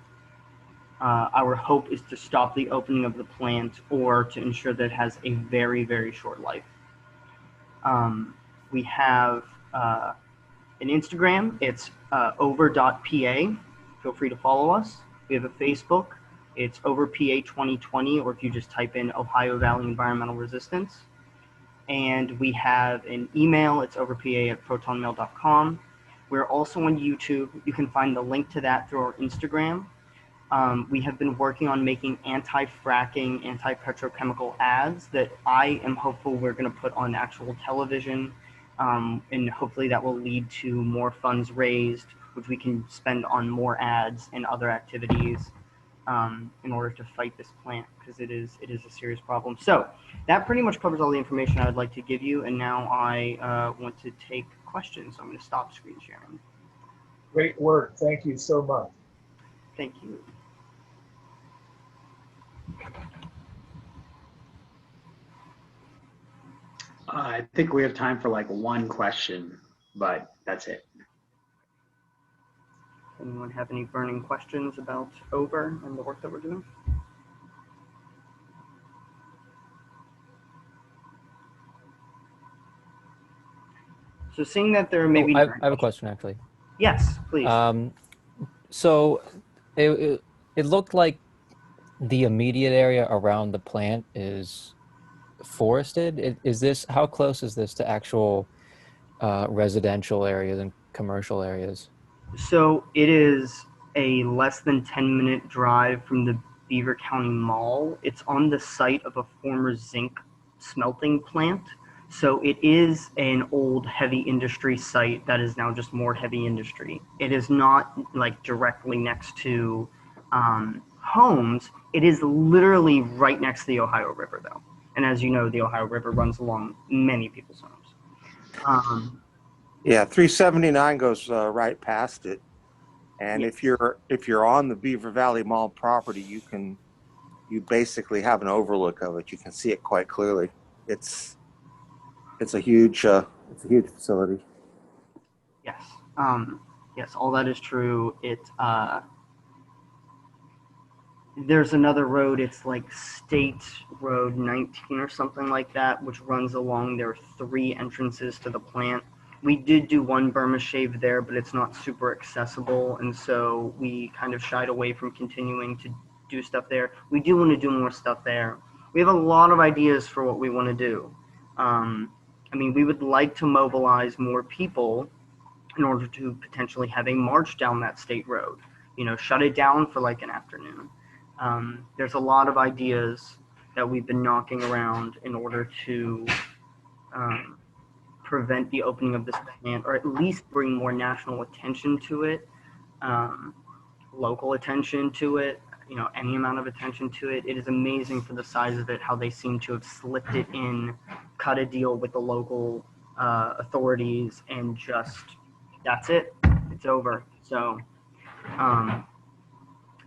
Our hope is to stop the opening of the plant or to ensure that it has a very, very short life. We have an Instagram. It's over.pa. Feel free to follow us. We have a Facebook. It's overPA 2020, or if you just type in Ohio Valley Environmental Resistance. And we have an email. It's overpa@protonmail.com. We're also on YouTube. You can find the link to that through our Instagram. We have been working on making anti-fracking, anti-petrochemical ads that I am hopeful we're going to put on actual television. And hopefully that will lead to more funds raised, which we can spend on more ads and other activities in order to fight this plant, because it is a serious problem. So that pretty much covers all the information I would like to give you, and now I want to take questions. So I'm going to stop screen sharing. Great work. Thank you so much. Thank you. I think we have time for like one question, but that's it. Anyone have any burning questions about OVER and the work that we're doing? So seeing that there may be... I have a question, actually. Yes, please. So it looked like the immediate area around the plant is forested. Is this, how close is this to actual residential areas and commercial areas? So it is a less than 10-minute drive from the Beaver County Mall. It's on the site of a former zinc smelting plant. So it is an old heavy industry site that is now just more heavy industry. It is not like directly next to homes. It is literally right next to the Ohio River, though. And as you know, the Ohio River runs along many people's homes. Yeah, 379 goes right past it, and Yes. if you're on the Beaver Valley Mall property, you basically have an overlook of it. You can see it quite clearly. It's a huge facility. Yes. Yes, all that is true. There's another road, it's like State Road 19 or something like that, which runs along. There are 3 entrances to the plant. We did do one Burma shave there, but it's not super accessible, and so we kind of shied away from continuing to do stuff there. We do want to do more stuff there. We have a lot of ideas for what we want to do. I mean, we would like to mobilize more people in order to potentially have a march down that state road, you know, shut it down for like an afternoon. There's a lot of ideas that we've been knocking around in order to prevent the opening of this plant, or at least bring more national attention to it, local attention to it, you know, any amount of attention to it. It is amazing for the size of it, how they seem to have slipped it in, cut a deal with the local authorities, and just, that's it, it's over. So,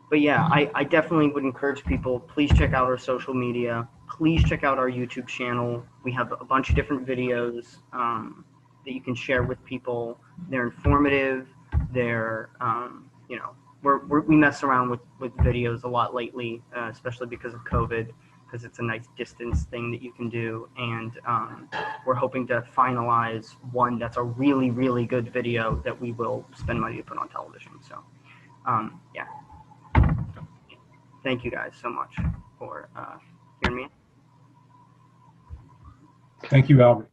but yeah, I definitely would encourage people, please check out our social media. Please check out our YouTube channel. We have a bunch of different videos that you can share with people. They're informative. They're, you know, we mess around with videos a lot lately, especially because of COVID, because it's a nice distance thing that you can do. And we're hoping to finalize one that's a really, really good video that we will spend money to put on television. So, yeah. Thank you guys so much for hearing me. Thank you, Albert.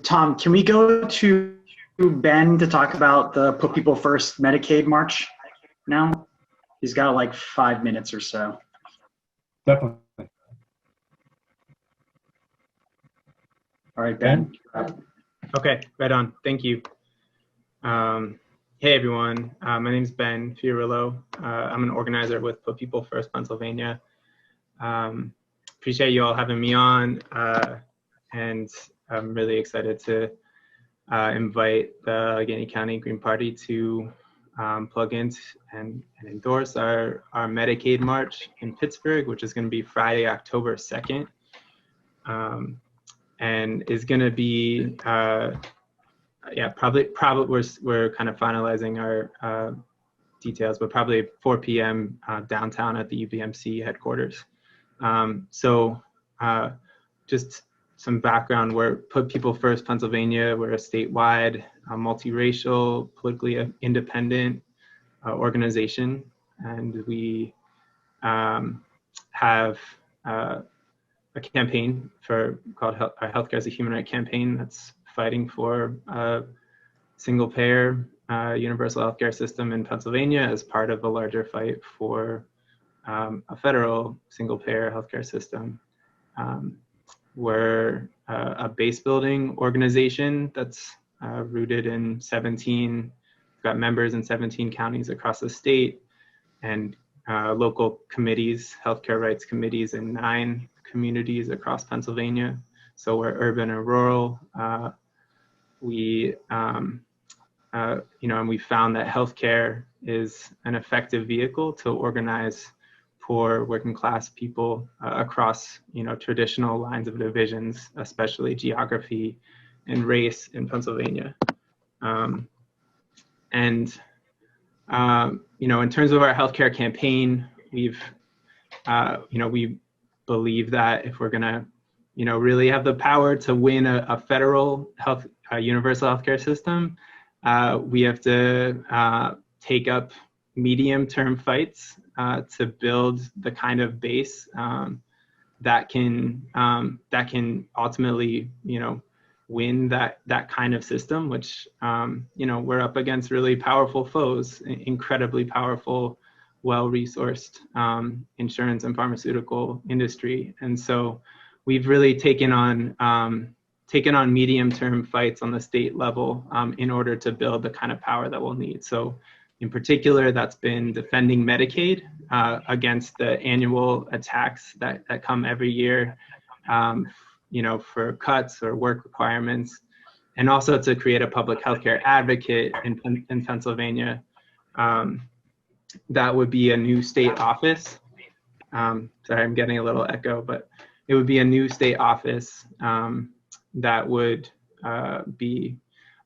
Tom, can we go to Ben to talk about the Put People First Medicaid March now? He's got like 5 minutes or so. Definitely. All right, Ben. Okay, right on. Thank you. Hey, everyone. My name is Ben Fiorillo. I'm an organizer with Put People First Pennsylvania. Appreciate you all having me on, and I'm really excited to invite the Allegheny County Green Party to plug in and endorse our Medicaid March in Pittsburgh, which is going to be Friday, October 2nd, and is going to be, probably we're kind of finalizing our details, but probably 4 p.m. Downtown at the UBMC headquarters. So just some background, we're Put People First Pennsylvania. We're a statewide, multiracial, politically independent organization. And we have a campaign called our Healthcare as a Human Right campaign that's fighting for a single payer universal healthcare system in Pennsylvania as part of a larger fight for a federal single payer healthcare system. We're a base building organization that's rooted in 17, we've got members in 17 counties across the state, and local committees, healthcare rights committees in 9 communities across Pennsylvania. So we're urban and rural. And we found that healthcare is an effective vehicle to organize poor working class people across, traditional lines of divisions, especially geography and race in Pennsylvania. In terms of our healthcare campaign, we believe that if we're gonna, really have the power to win a federal universal healthcare system, we have to take up medium-term fights to build the kind of base that can ultimately, win that kind of system, which we're up against really powerful foes, incredibly powerful, well-resourced insurance and pharmaceutical industry, and so we've really taken on medium-term fights on the state level in order to build the kind of power that we'll need. So in particular, that's been defending Medicaid against the annual attacks that come every year, for cuts or work requirements, and also to create a public healthcare advocate in Pennsylvania. That would be a new state office. Sorry, I'm getting a little echo, but it would be a new state office that would be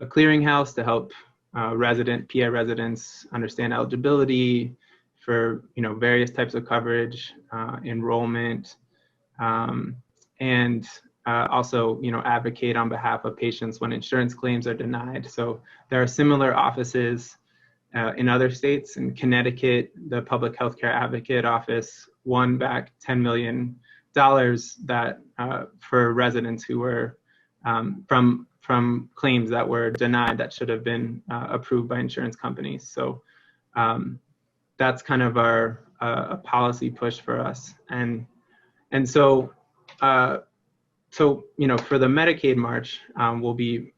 clearinghouse to help PA residents understand eligibility for various types of coverage, enrollment, and also advocate on behalf of patients when insurance claims are denied. So there are similar offices in other states. In Connecticut, the Public Healthcare Advocate Office won back $10 million that for residents who were from claims that were denied that should have been approved by insurance companies. So that's kind of our a policy push for us. And so for the Medicaid March, we'll be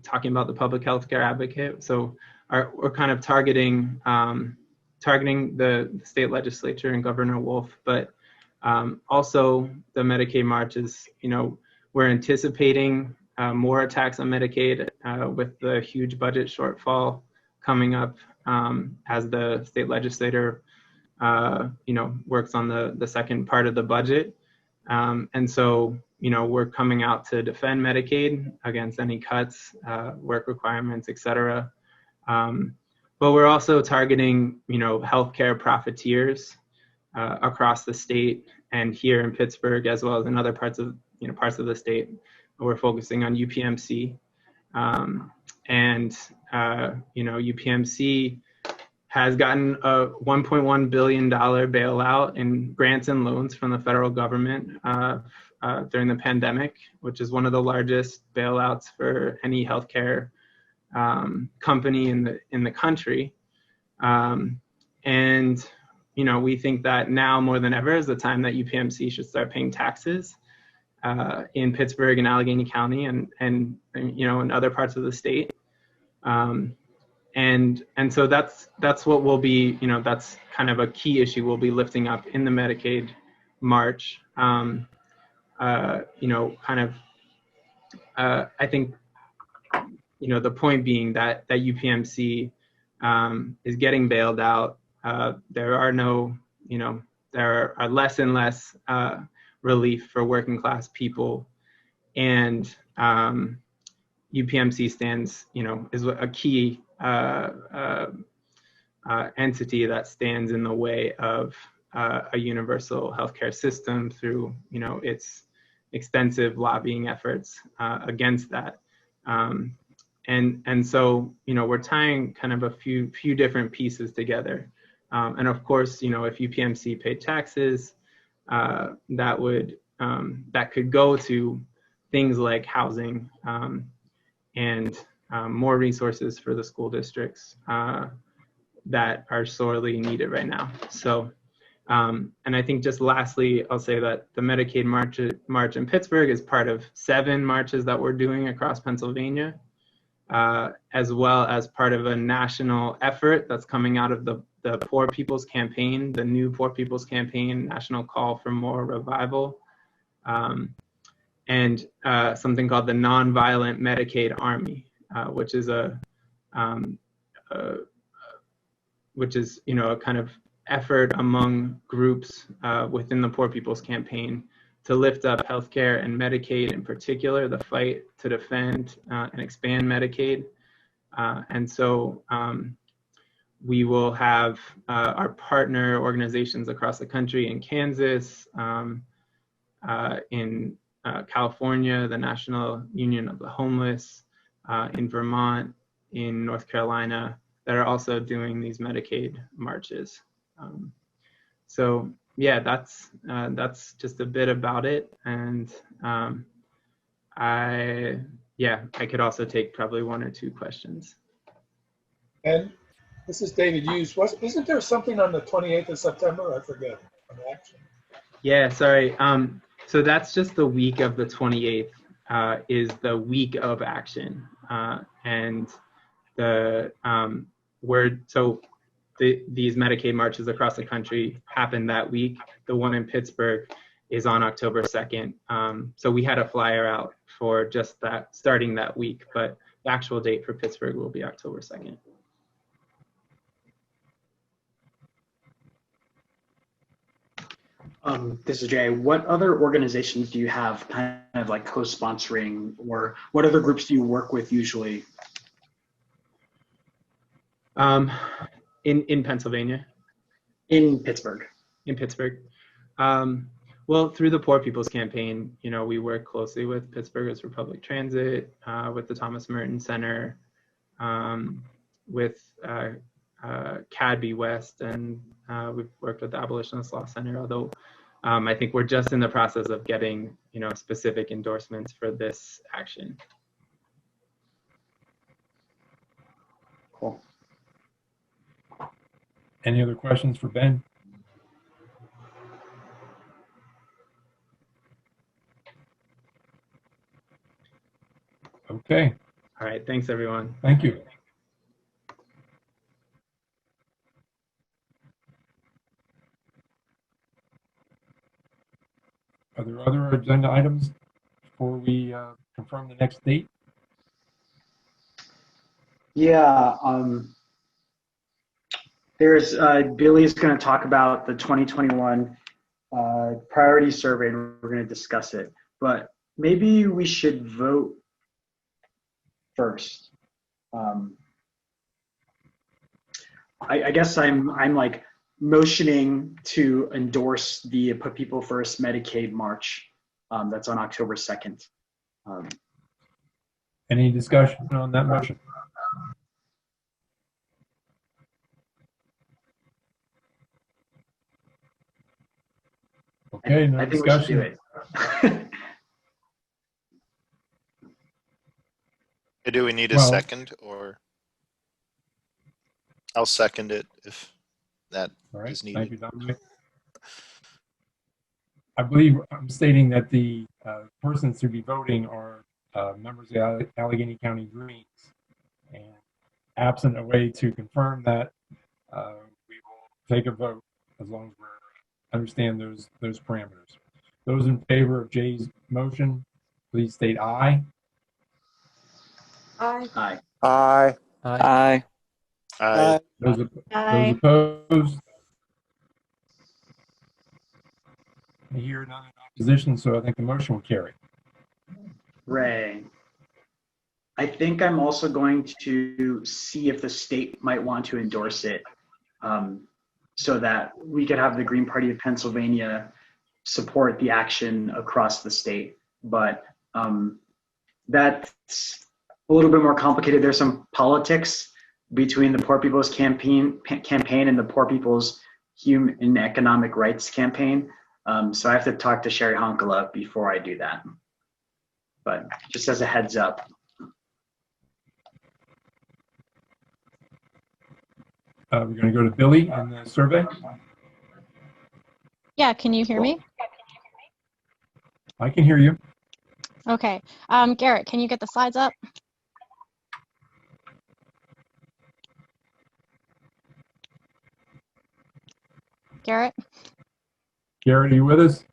talking about the Public Healthcare Advocate. So we're kind of targeting the state legislature and Governor Wolf, but also the Medicaid March is, we're anticipating more attacks on Medicaid with the huge budget shortfall coming up as the state legislator, works on the second part of the budget. And so, we're coming out to defend Medicaid against any cuts, work requirements, et cetera. But we're also targeting, healthcare profiteers across the state and here in Pittsburgh, as well as in other parts of the state. We're focusing on UPMC. UPMC has gotten a $1.1 billion bailout in grants and loans from the federal government during the pandemic, which is one of the largest bailouts for any healthcare company in the country. We think that now more than ever is the time that UPMC should start paying taxes in Pittsburgh and Allegheny County and in other parts of the state. So that's what we'll be, that's kind of a key issue we'll be lifting up in the Medicaid March. I think, the point being that UPMC is getting bailed out. There are less and less relief for working class people, and UPMC stands, is a key entity that stands in the way of a universal healthcare system through, its extensive lobbying efforts against that. So, we're tying kind of a few different pieces together. And of course, if UPMC paid taxes, that could go to things like housing and more resources for the school districts that are sorely needed right now. So, and I think just lastly, I'll say that the Medicaid March in Pittsburgh is part of 7 marches that we're doing across Pennsylvania, as well as part of a national effort that's coming out of the Poor People's Campaign, the new Poor People's Campaign, National Call for More Revival, and something called the Nonviolent Medicaid Army, which is a kind of effort among groups within the Poor People's Campaign to lift up healthcare and Medicaid, in particular, the fight to defend and expand Medicaid. And so we will have our partner organizations across the country in Kansas, in California, the National Union of the Homeless, in Vermont, in North Carolina, that are also doing these Medicaid marches. So yeah, that's just a bit about it. And I could also take probably 1 or 2 questions. And this is David Hughes. Isn't there something on the 28th of September? I forget. On action. Yeah, sorry. So that's just the week of the 28th is the week of action. And these Medicaid marches across the country happen that week. The one in Pittsburgh is on October 2nd. So we had a flyer out for just that, starting that week, but the actual date for Pittsburgh will be October 2nd. This is Jay. What other organizations do you have kind of like co-sponsoring, or what other groups do you work with usually? In Pennsylvania. In Pittsburgh. In Pittsburgh. Well, through the Poor People's Campaign, you know, we work closely with Pittsburgh's for Public Transit, with the Thomas Merton Center, with Cadby West, and we've worked with the Abolitionist Law Center, although I think we're just in the process of getting, you know, specific endorsements for this action. Cool. Any other questions for Ben? Okay. All right. Thanks, everyone. Thank you. Are there other agenda items before we confirm the next date? Yeah. There's Billy's going to talk about the 2021 priority survey, and we're going to discuss it. But maybe we should vote first. I guess I'm like motioning to endorse the Put People First Medicaid March that's on October 2nd. Any discussion on that motion? Okay, no I think discussion. we should do it. Do we need a Well- second, or I'll second it if that All right, is thank needed. you, Dominic. I believe I'm stating that the persons to be voting are members of the Allegheny County Greens. And absent a way to confirm that, we will take a vote as long as we understand those parameters. Those in favor of Jay's motion, please state aye. Aye. Aye. Aye. Aye. Aye. Those Aye. opposed? I hear none in opposition, so I think the motion will carry. Ray. I think I'm also going to see if the state might want to endorse it, so that we could have the Green Party of Pennsylvania support the action across the state. But that's a little bit more complicated. There's some politics between the Poor People's Campaign and the Poor People's Human and Economic Rights Campaign. So I have to talk to Sherry Honkala before I do that. But just as a heads up. We're going to go to Billy on the survey. Yeah, can you hear me? I can hear you. Okay. Garrett, can you get the slides up? Garrett? Garrett, are you with us?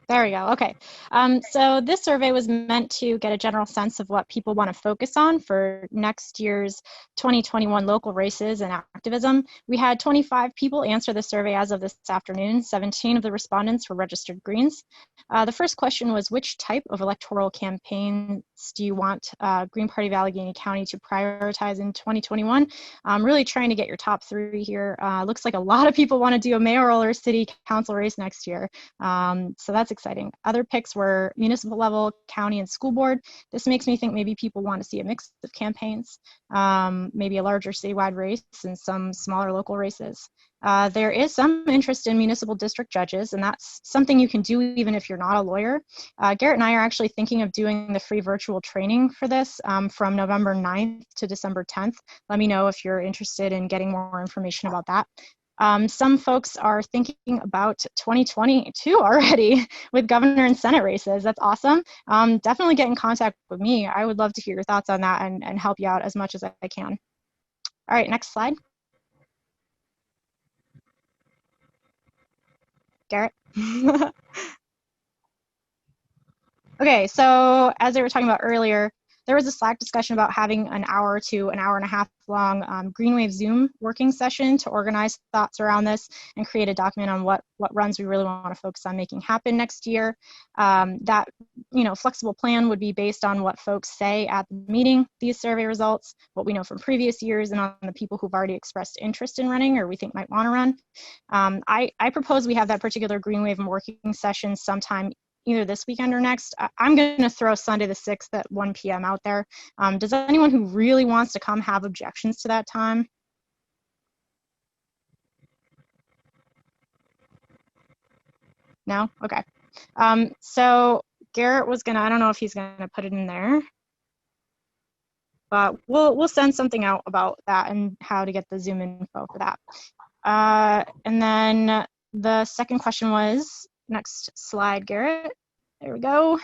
There we go. Okay. So this survey was meant to get a general sense of what people want to focus on for next year's 2021 local races and activism. We had 25 people answer the survey as of this afternoon. 17 of the respondents were registered Greens. The first question was, which type of electoral campaigns do you want Green Party of Allegheny County to prioritize in 2021? I'm really trying to get your top three here. Looks like a lot of people want to do a mayoral or city council race next year. So that's exciting. Other picks were municipal level, county, and school board. This makes me think maybe people want to see a mix of campaigns, maybe a larger citywide race and some smaller local races. There is some interest in municipal district judges, and that's something you can do even if you're not a lawyer. Garrett and I are actually thinking of doing the free virtual training for this from November 9th to December 10th. Let me know if you're interested in getting more information about that. Some folks are thinking about 2022 already with governor and Senate races. That's awesome. Definitely get in contact with me. I would love to hear your thoughts on that and help you out as much as I can. All right, next slide. Garrett. Okay, so as they were talking about earlier, there was a Slack discussion about having an hour to an hour and a half long Greenwave Zoom working session to organize thoughts around this and create a document on what runs we really want to focus on making happen next year. That, you know, flexible plan would be based on what folks say at the meeting, these survey results, what we know from previous years, and on the people who've already expressed interest in running or we think might want to run. I propose we have that particular Greenwave working session sometime either this weekend or next. I'm going to throw Sunday the 6th at 1 p.m. out there. Does anyone who really wants to come have objections to that time? No? Okay. So Garrett was going to, I don't know if he's going to put it in there, but we'll send something out about that and how to get the Zoom info for that. And then the second question was, next slide, Garrett. There we go.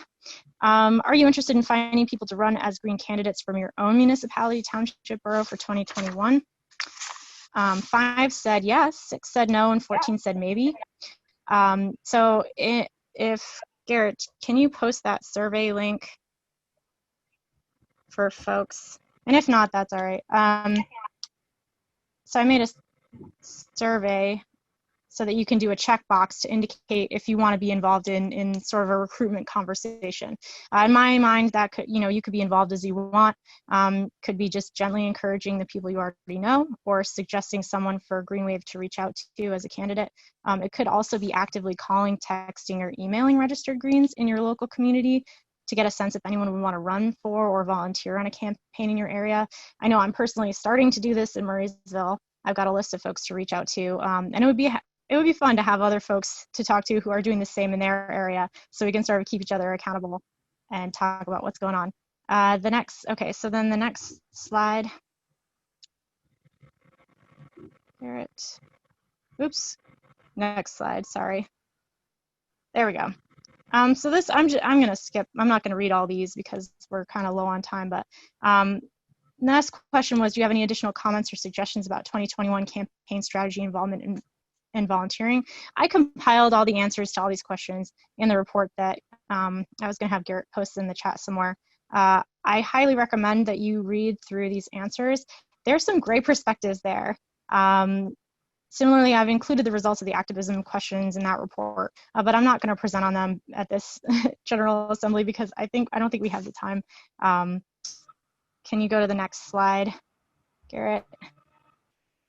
Are you interested in finding people to run as green candidates from your own municipality, township, borough for 2021? 5 said yes, 6 said no, and 14 said maybe. So if Garrett, can you post that survey link for folks? And if not, that's all right. So I made a survey so that you can do a checkbox to indicate if you want to be involved in sort of a recruitment conversation. In my mind, that could, you know, you could be involved as you want. Could be just gently encouraging the people you already know, or suggesting someone for Greenwave to reach out to as a candidate. It could also be actively calling, texting, or emailing registered Greens in your local community to get a sense if anyone would want to run for or volunteer on a campaign in your area. I know I'm personally starting to do this in Murraysville. I've got a list of folks to reach out to, and it would be fun to have other folks to talk to who are doing the same in their area, so we can sort of keep each other accountable and talk about what's going on. So then the next slide. Garrett. Oops. Next slide, sorry. There we go. So this, I'm gonna skip. I'm not gonna read all these because we're kind of low on time, but the next question was, do you have any additional comments or suggestions about 2021 campaign strategy involvement and volunteering? I compiled all the answers to all these questions in the report that I was going to have Garrett post in the chat somewhere. I highly recommend that you read through these answers. There's some great perspectives there. Similarly, I've included the results of the activism questions in that report, but I'm not going to present on them at this General Assembly because I don't think we have the time. Can you go to the next slide, Garrett?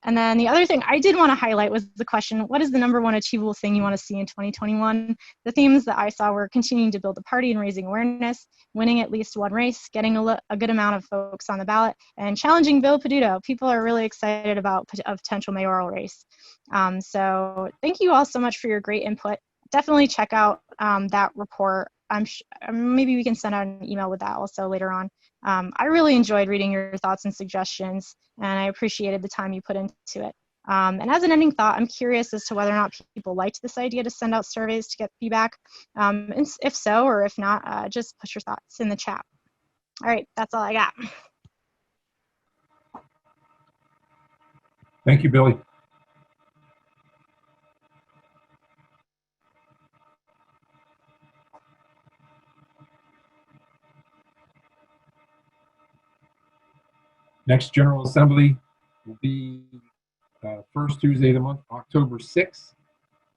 And then the other thing I did want to highlight was the question, what is the #1 achievable thing you want to see in 2021? The themes that I saw were continuing to build the party and raising awareness, winning at least one race, getting a good amount of folks on the ballot, and challenging Bill Peduto. People are really excited about a potential mayoral race. So thank you all so much for your great input. Definitely check out that report. Maybe we can send out an email with that also later on. I really enjoyed reading your thoughts and suggestions, and I appreciated the time you put into it. And as an ending thought, I'm curious as to whether or not people liked this idea to send out surveys to get feedback. And if so, or if not, just put your thoughts in the chat. All right, that's all I got. Thank you, Billy. Next General Assembly will be first Tuesday of the month, October 6th,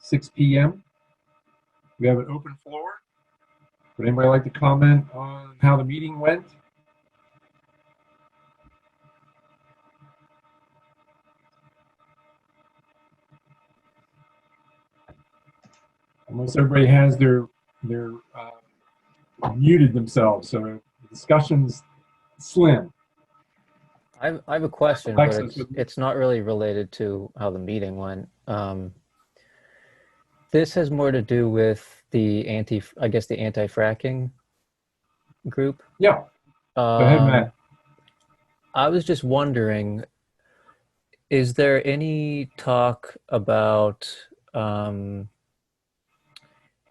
6 p.m. We have an open floor. Would anybody like to comment on how the meeting went? Almost everybody has their muted themselves, so the discussion's slim. I have a question, but it's not really related to how the meeting went. This has more to do with the anti-fracking group. Yeah. Go ahead, Matt. I was just wondering, is there any talk about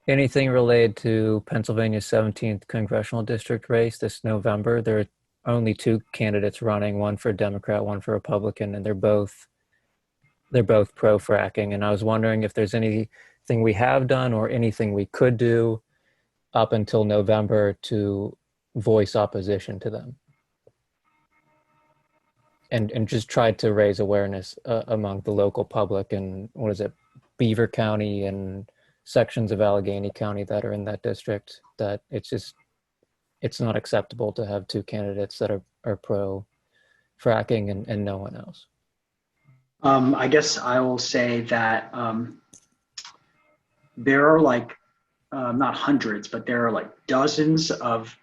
anything related to Pennsylvania's 17th congressional district race this November? There are only 2 candidates running, one for Democrat, one for Republican, and they're both pro-fracking. And I was wondering if there's anything we have done or anything we could do up until November to voice opposition to them. And just tried to raise awareness among the local public and Beaver County and sections of Allegheny County that are in that district, that it's not acceptable to have two candidates that are pro fracking and no one else. I guess I will say that there are like, not hundreds, but there are like dozens of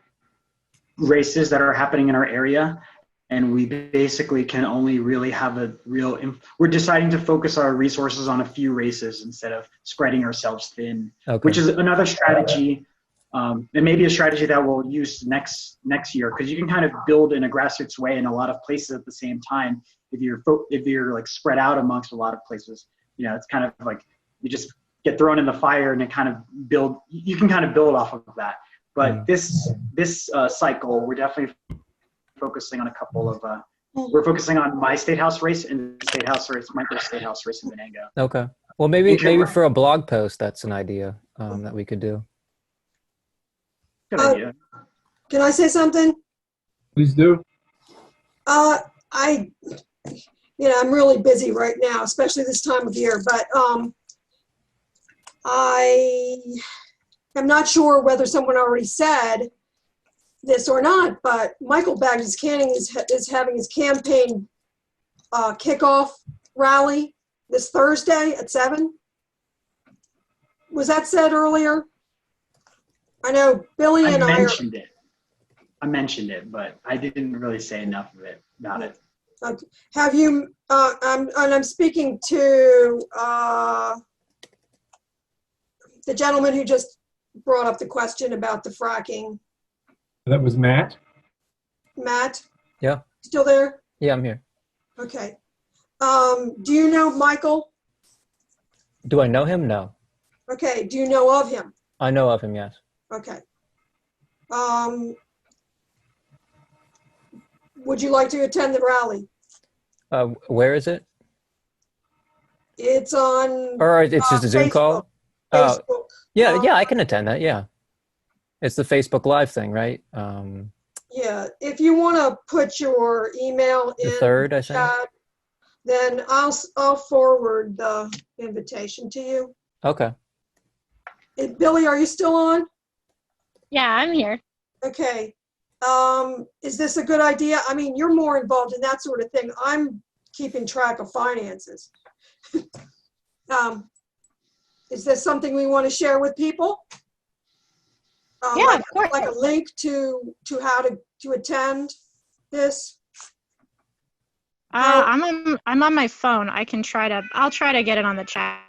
races that are happening in our area. And we basically can only really have we're deciding to focus our resources on a few races instead of spreading ourselves thin, which is another strategy. And maybe a strategy that we'll use next year, because you can kind of build in a grassroots way in a lot of places at the same time. If you're like spread out amongst a lot of places, it's kind of like you just get thrown in the fire and you can kind of build off of that. But this cycle, we're definitely focusing on a couple of, we're focusing on my state house race and state house race, my first state house race in Venango. Okay. Well, maybe for a blog post, that's an idea that we could do. Good idea. Can I say something? Please do. I'm really busy right now, especially this time of year, but I am not sure whether someone already said this or not, but Michael Baggs Canning is having his campaign kickoff rally this Thursday at 7. Was that said earlier? I know Billy and I mentioned it, but I didn't really say enough about it. Okay. Have you, I'm speaking to the gentleman who just brought up the question about the fracking. That was Matt. Matt? Yeah. Still there? Yeah, I'm here. Okay. Do you know Michael? Do I know him? No. Okay. Do you know of him? I know of him, yes. Okay. Would you like to attend the rally? Where is it? It's on. Or it's just a Zoom Facebook. call? Facebook. Yeah, I can attend that, yeah. It's the Facebook Live thing, right? Yeah, if you want to put your email in the 3rd, I think. Chat, then I'll forward the invitation to you. Okay. Billy, are you still on? Yeah, I'm here. Okay. Is this a good idea? I mean, you're more involved in that sort of thing. I'm keeping track of finances. Is this something we want to share with people? Yeah, of course. Like a link to how to attend this? I'm on my phone. I'll try to get it on the chat.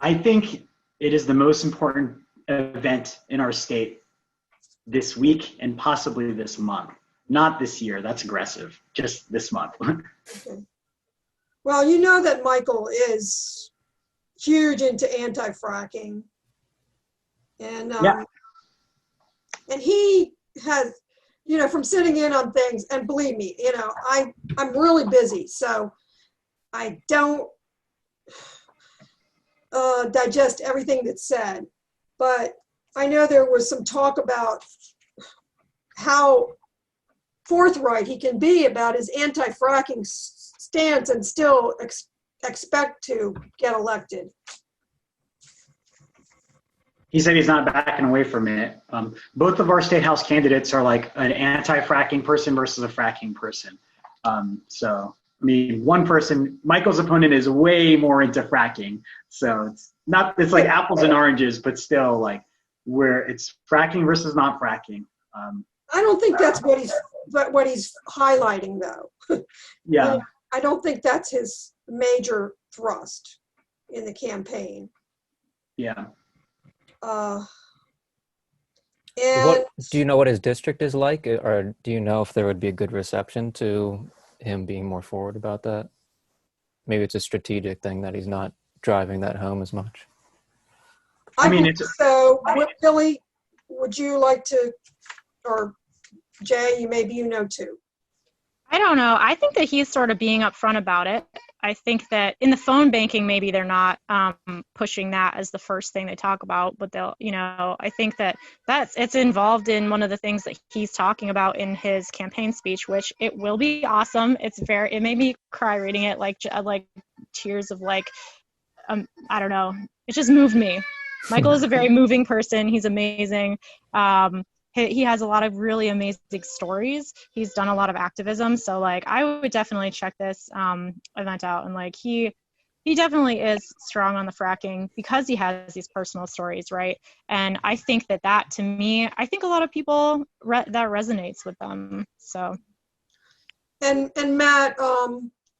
I think it is the most important event in our state this week and possibly this month. Not this year, that's aggressive, just this month. Okay. Well, you know that Michael is huge into anti-fracking. And and he has, from sitting in on things, and believe me, I'm really busy, so I don't digest everything that's said. But I know there was some talk about how forthright he can be about his anti-fracking stance and still expect to get elected. He said he's not backing away from it. Both of our state house candidates are like an anti-fracking person versus a fracking person. So, I mean, one person, Michael's opponent is way more into fracking. So it's like apples and oranges, but still like where it's fracking versus not fracking. I don't think that's what he's highlighting though. Yeah. I don't think that's his major thrust in the campaign. Yeah. And do you know what his district is like, or do you know if there would be a good reception to him being more forward about that? Maybe it's a strategic thing that he's not driving that home as much. I mean, so Billy, would you like to, or Jay, maybe you know too. I don't know. I think that he's sort of being upfront about it. I think that in the phone banking, maybe they're not pushing that as the first thing they talk about, but they'll, I think it's involved in one of the things that he's talking about in his campaign speech, which it will be awesome. It made me cry reading it, like tears of I don't know. It just moved me. Michael is a very moving person. He's amazing. He has a lot of really amazing stories. He's done a lot of activism. So I would definitely check this event out. And he definitely is strong on the fracking because he has these personal stories, right? And I think that to me, I think a lot of people that resonates with them. So. And Matt,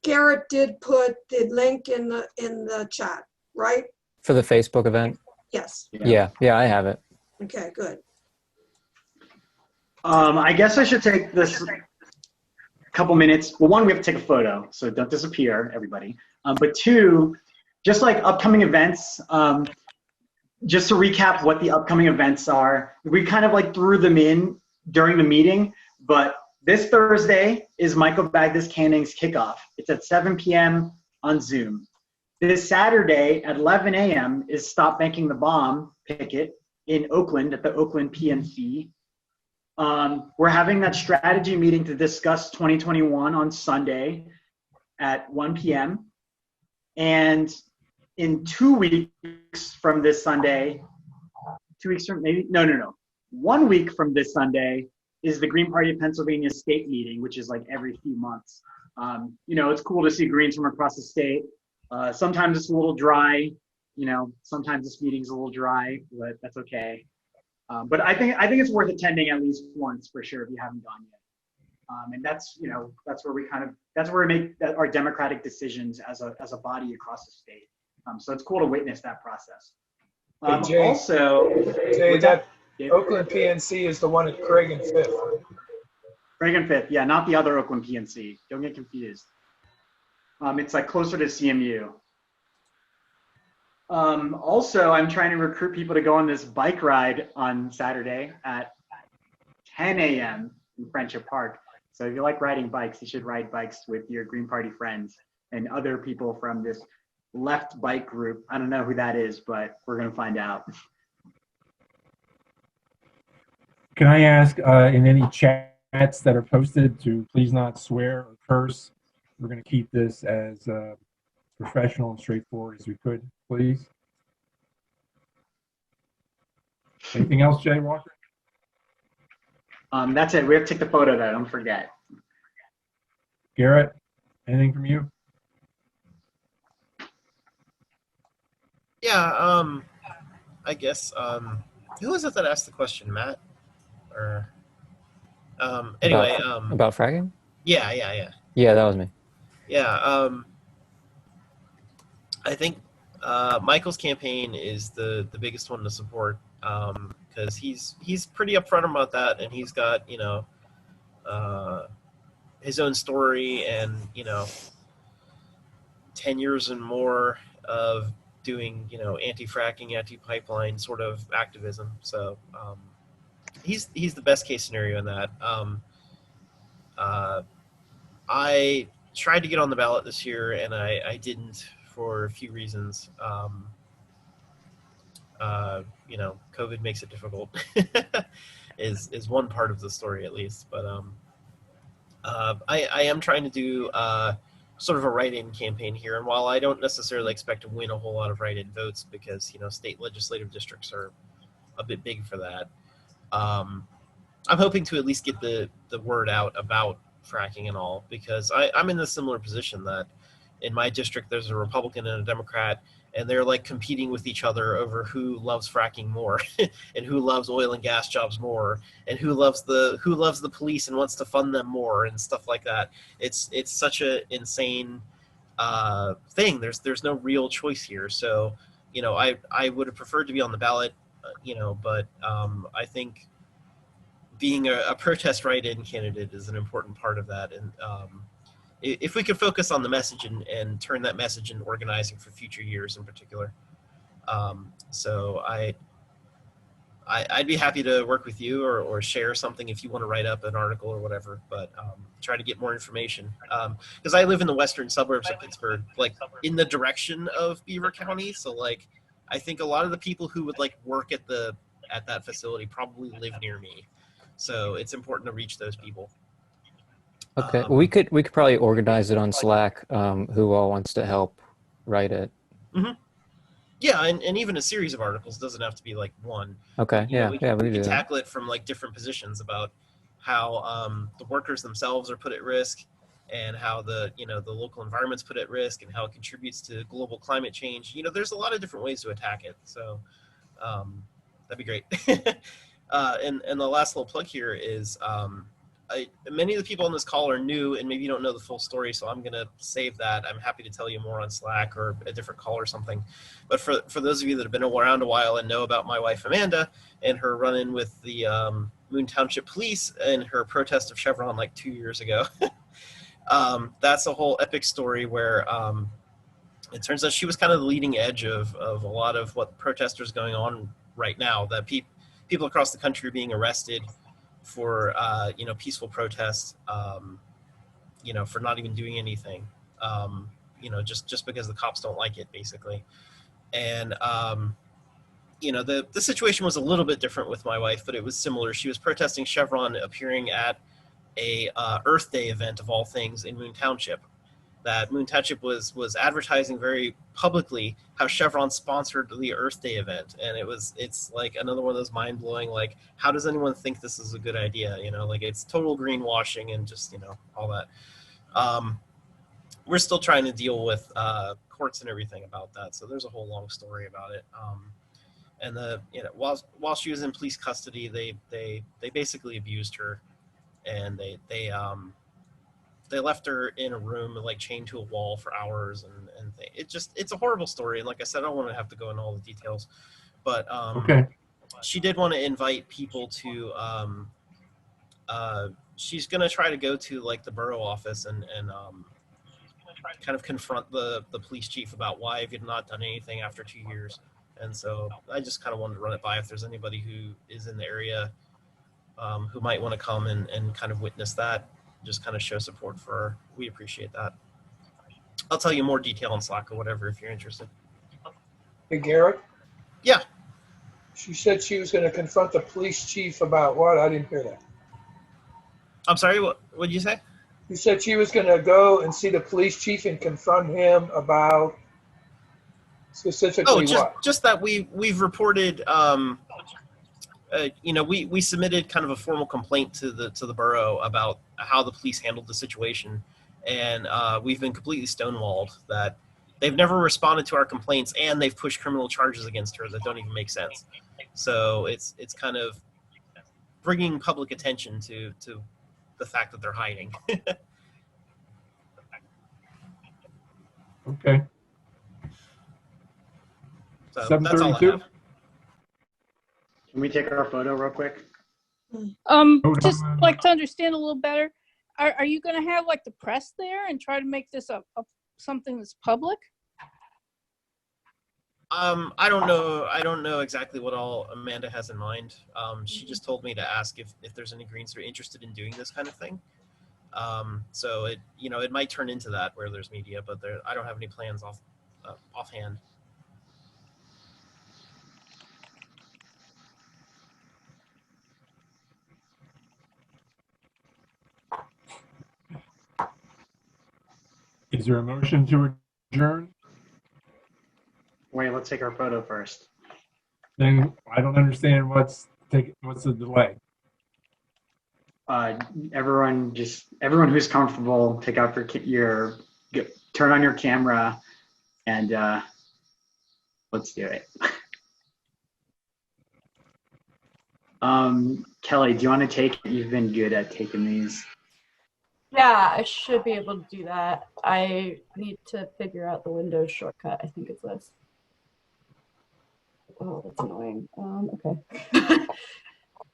Garrett did put the link in the chat, right? For the Facebook event? Yes. Yeah, I have it. Okay, good. I guess I should take this couple minutes. Well, one, we have to take a photo, so don't disappear, everybody. But two, just upcoming events, just to recap what the upcoming events are. We kind of threw them in during the meeting, but this Thursday is Michael Bagdas Canning's kickoff. It's at 7 p.m. on Zoom. This Saturday at 11 a.m. is Stop Banking the Bomb picket in Oakland at the Oakland PNC. We're having that strategy meeting to discuss 2021 on Sunday at 1 p.m. And in 2 weeks from this Sunday, 2 weeks from maybe, no. 1 week from this Sunday is the Green Party of Pennsylvania state meeting, which is every few months. It's cool to see Greens from across the state. Sometimes it's a little dry, sometimes this meeting's a little dry, but that's okay. But I think it's worth attending at least once for sure if you haven't gone yet. And that's where we make our democratic decisions as a body across the state. So it's cool to witness that process. Jay, Also, that Oakland PNC is the one at Craig and Fifth. Craig and Fifth, yeah, not the other Oakland PNC. Don't get confused. It's closer to CMU. Also, I'm trying to recruit people to go on this bike ride on Saturday at 10 a.m. in Friendship Park. So if you like riding bikes, you should ride bikes with your Green Party friends and other people from this left bike group. I don't know who that is, but we're going to find out. Can I ask in any chats that are posted to please not swear or curse? We're going to keep this as professional and straightforward as we could, please. Anything else, Jay Walker? That's it. We have to take the photo though. Don't forget. Garrett, anything from you? Yeah, I guess, who was it that asked the question, Matt? Or, anyway. About fracking? Yeah. Yeah, that was me. Yeah, I think Michael's campaign is the biggest one to support because he's pretty upfront about that, and he's got his own story and 10 years and more of doing anti-fracking, anti-pipeline sort of activism. So he's the best case scenario in that. I tried to get on the ballot this year, and I didn't for a few reasons. COVID makes it difficult, is one part of the story at least. But I am trying to do sort of a write-in campaign here, and while I don't necessarily expect to win a whole lot of write-in votes because state legislative districts are a bit big for that, I'm hoping to at least get the word out about fracking and all, because I'm in a similar position that in my district there's a Republican and a Democrat, and they're competing with each other over who loves fracking more and who loves oil and gas jobs more and who loves the police and wants to fund them more and stuff like that. It's such a insane thing. There's no real choice here. So I would have preferred to be on the ballot, but I think being a protest write-in candidate is an important part of that. And if we could focus on the message and turn that message into organizing for future years in particular. So I'd be happy to work with you or share something if you want to write up an article or whatever, but try to get more information. Because I live in the western suburbs of Pittsburgh, like in the direction of Beaver County. So like, I think a lot of the people who would like work at that facility probably live near me. So it's important to reach those people. Okay, we could probably organize it on Slack. Who all wants to help write it? Mm-hmm. Yeah, and even a series of articles doesn't have to be like one. Okay, You know, we we do can that. tackle it from like different positions about how the workers themselves are put at risk, and how the local environment's put at risk, and how it contributes to global climate change. You know, there's a lot of different ways to attack it. So that'd be great. And the last little plug here is many of the people on this call are new and maybe you don't know the full story, so I'm going to save that. I'm happy to tell you more on Slack or a different call or something. But for those of you that have been around a while and know about my wife Amanda and her run-in with the Moon Township Police and her protest of Chevron like 2 years ago, that's a whole epic story where it turns out she was kind of the leading edge of a lot of what protesters going on right now, that people across the country are being arrested for peaceful protests, for not even doing anything, just because the cops don't like it, basically. And the situation was a little bit different with my wife, but it was similar. She was protesting Chevron appearing at a Earth Day event of all things in Moon Township. That Moon Township was advertising very publicly how Chevron sponsored the Earth Day event, and it's like another one of those mind blowing, like, how does anyone think this is a good idea? Like, it's total greenwashing and just all that. We're still trying to deal with courts and everything about that, so there's a whole long story about it. And while she was in police custody, they basically abused her, and they left her in a room like chained to a wall for hours, and it's a horrible story. And like I said, I don't want to have to go into all the details, but Okay. she did want to invite people to she's going to try to go to like the borough office and kind of confront the police chief about why have you not done anything after 2 years. And so I just kind of wanted to run it by if there's anybody who is in the area who might want to come and kind of witness that, just kind of show support for her. We appreciate that. I'll tell you more detail on Slack or whatever if you're interested. Hey, Garrett? Yeah. She said she was going to confront the police chief about what? I didn't hear that. I'm sorry, what did you say? You said she was going to go and see the police chief and confront him about specifically what? Just that we've reported, we submitted kind of a formal complaint to the borough about how the police handled the situation, and we've been completely stonewalled. That they've never responded to our complaints, and they've pushed criminal charges against her that don't even make sense. So it's kind of bringing public attention to the fact that they're hiding. Okay. So that's all I 7:32. have. Can we take our photo real quick? Just like to understand a little better, are you going to have like the press there and try to make this a something that's public? I don't know exactly what all Amanda has in mind. She just told me to ask if there's any Greens that are interested in doing this kind of thing. So it might turn into that where there's media, but I don't have any plans offhand. Is there a motion to adjourn? Wait, let's take our photo first. Then I don't understand what's the delay. Everyone who's comfortable, take out turn on your camera, and let's do it. Kelly, do you want to take it? You've been good at taking these. Yeah, I should be able to do that. I need to figure out the Windows shortcut. I think it's this. Oh, that's annoying. Okay.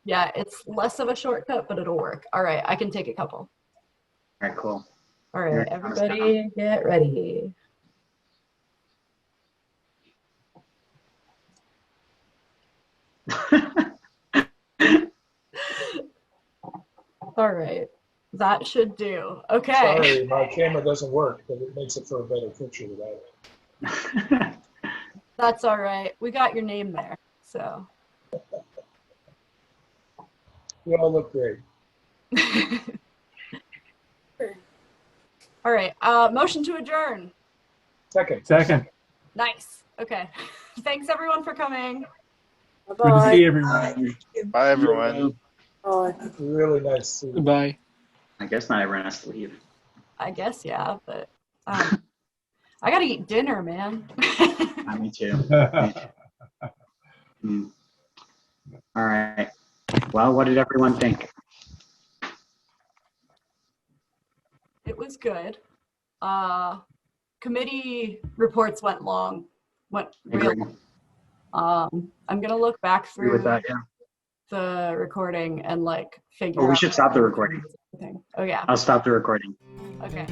Yeah, it's less of a shortcut, but it'll work. All right, I can take a couple. All right, cool. All right, everybody get ready. All right. That should do. Okay. Sorry, my camera doesn't work, but it makes it for a better picture without it. That's all right. We got your name there. So. You all look great. All right. Motion to adjourn. Second. Nice. Okay. Thanks everyone for coming. Good to see everyone. Bye, everyone. Really nice to see you. Goodbye. I guess not everyone has to leave. I guess, yeah, but I gotta eat dinner, man. Me too. All right. Well, what did everyone think? It was good. Committee reports went long. Went real long. I'm gonna look back Agree through with that, yeah. the recording and like figure Oh, we out should stop the recording. Oh yeah. I'll stop the recording. Okay.